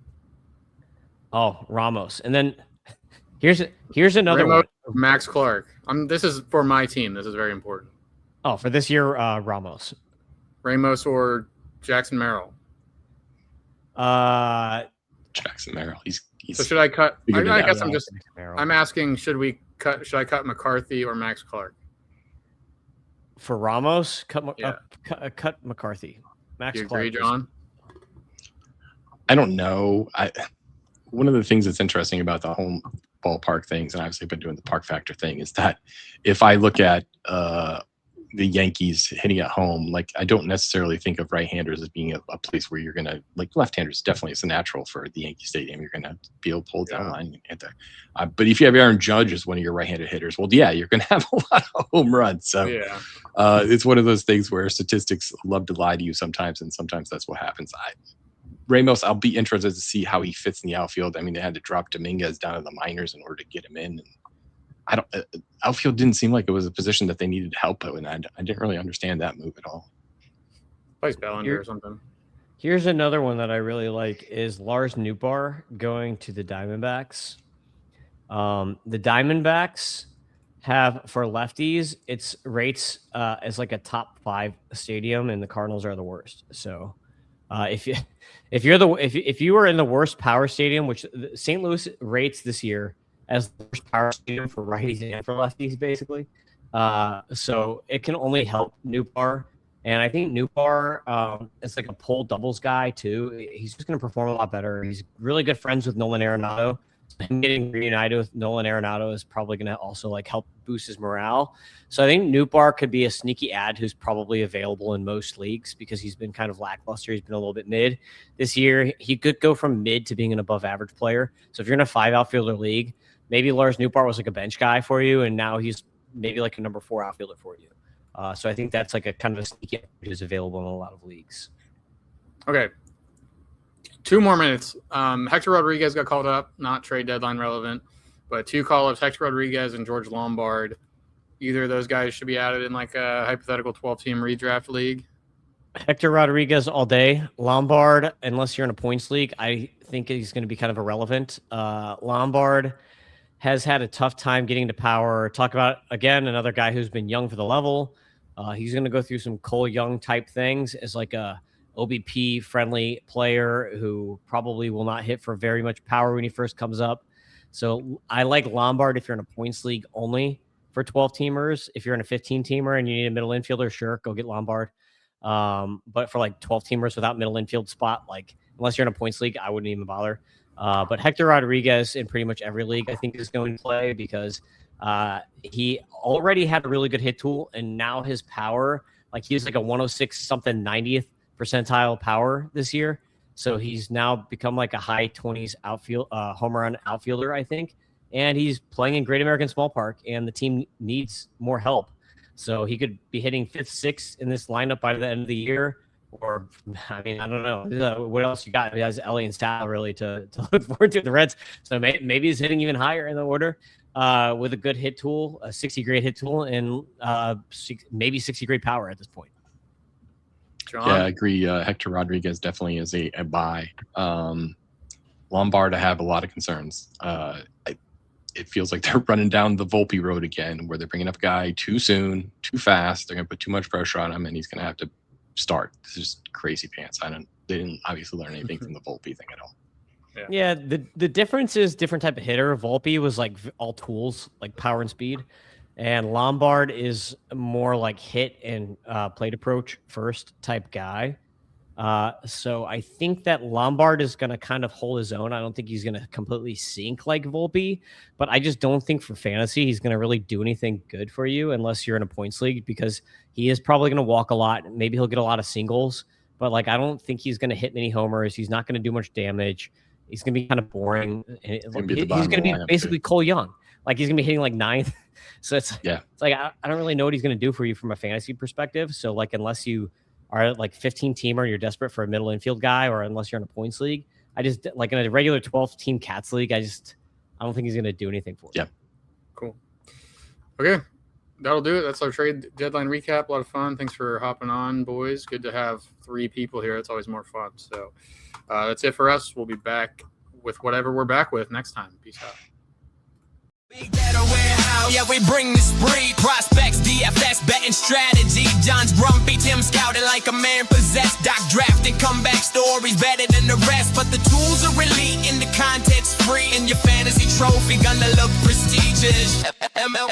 Oh, Ramos. And then here's another Ramos, one. Max Clark. This is for my team. This is very important. Oh, for this year, Ramos. Ramos or Jackson Merrill? Jackson Merrill. He's so should I cut? I guess I'm asking, should I cut McCarthy or Max Clark? For Ramos, cut McCarthy. Max you Clark. Agree, John? I don't know. One of the things that's interesting about the home ballpark things, and obviously I've been doing the park factor thing, is that if I look at the Yankees hitting at home, like I don't necessarily think of right-handers as being a place where you're going to, like left-handers definitely is a natural for the Yankee Stadium. You're going to be able to pull down line. But if you have Aaron Judge as one of your right-handed hitters, well, you're going to have a lot of home runs. So it's one of those things where statistics love to lie to you sometimes, and sometimes that's what happens. Ramos, I'll be interested to see how he fits in the outfield. I mean, they had to drop Dominguez down to the minors in order to get him in. And outfield didn't seem like it was a position that they needed help with, and I didn't really understand that move at all. Plays Bellinger or something. Here's another one that I really like is Lars Nootbaar going to the Diamondbacks. The Diamondbacks have, for lefties, it's rates as like a top 5 stadium, and the Cardinals are the worst. So if you are in the worst power stadium, which St. Louis rates this year as the worst power stadium for righties and for lefties, basically. So it can only help Nootbaar. And I think Nootbaar is like a pull doubles guy, too. He's just going to perform a lot better. He's really good friends with Nolan Arenado. So him getting reunited with Nolan Arenado is probably going to also like help boost his morale. So I think Nootbaar could be a sneaky ad who's probably available in most leagues because he's been kind of lackluster. He's been a little bit mid this year. He could go from mid to being an above average player. So if you're in a 5 outfielder league, maybe Lars Nootbaar was like a bench guy for you, and now he's maybe like a number 4 outfielder for you. So I think that's like a kind of a sneaky who's available in a lot of leagues. Okay. 2 more minutes. Hector Rodriguez got called up, not trade deadline relevant, but 2 call-ups, Hector Rodriguez and George Lombard. Either of those guys should be added in like a hypothetical 12-team redraft league. Hector Rodriguez all day. Lombard, unless you're in a points league, I think he's going to be kind of irrelevant. Lombard has had a tough time getting to power. Talk about, again, another guy who's been young for the level. He's going to go through some Cole Young type things as like a OBP friendly player who probably will not hit for very much power when he first comes up. So I like Lombard if you're in a points league only for 12 teamers. If you're in a 15 teamer and you need a middle infielder, sure, go get Lombard. But for like 12 teamers without middle infield spot, like unless you're in a points league, I wouldn't even bother. But Hector Rodriguez in pretty much every league I think is going to play because he already had a really good hit tool, and now his power, like he was like a 106 something 90th percentile power this year. So he's now become like a high 20s outfield home run outfielder, I think. And he's playing in Great American Small Park, and the team needs more help. So he could be hitting 5th, 6th in this lineup by the end of the year. Or, I mean, I don't know. What else you got? He has Ellie and Sal really to look forward to the Reds. So maybe he's hitting even higher in the order with a good hit tool, a 60 grade hit tool, and maybe 60 grade power at this point. John? Yeah, I agree. Hector Rodriguez definitely is a buy. Lombard, I have a lot of concerns. It feels like they're running down the Volpe road again, where they're bringing up a guy too soon, too fast. They're going to put too much pressure on him, and he's going to have to start. This is just crazy pants. They didn't obviously learn anything from the Volpe thing at all. Yeah, the difference is different type of hitter. Volpe was like all tools, like power and speed. And Lombard is more like hit and plate approach first type guy. So I think that Lombard is going to kind of hold his own. I don't think he's going to completely sink like Volpe, but I just don't think for fantasy he's going to really do anything good for you unless you're in a points league, because he is probably going to walk a lot. Maybe he'll get a lot of singles, but like I don't think he's going to hit many homers. He's not going to do much damage. He's going to be kind of boring. He's going to be basically Cole Young. Like he's going to be hitting like 9th. So it's like I don't really know what he's going to do for you from a fantasy perspective. So like unless you are like 15 teamer and you're desperate for a middle infield guy, or unless you're in a points league, I just like in a regular 12 team Cats league, I don't think he's going to do anything for you. Yeah. Cool. Okay. That'll do it. That's our trade deadline recap. A lot of fun. Thanks for hopping on, boys. Good to have 3 people here. It's always more fun. So that's it for us. We'll be back with whatever we're back with next time. Peace out. Big Data Warehouse, yeah, we bring the spree. Prospects, DFS, betting strategy. John's grumpy, Tim scouted like a man possessed. Doc drafting comeback stories better than the rest. But the tools are elite and the content's free. And your fantasy trophy gonna look prestigious. ML.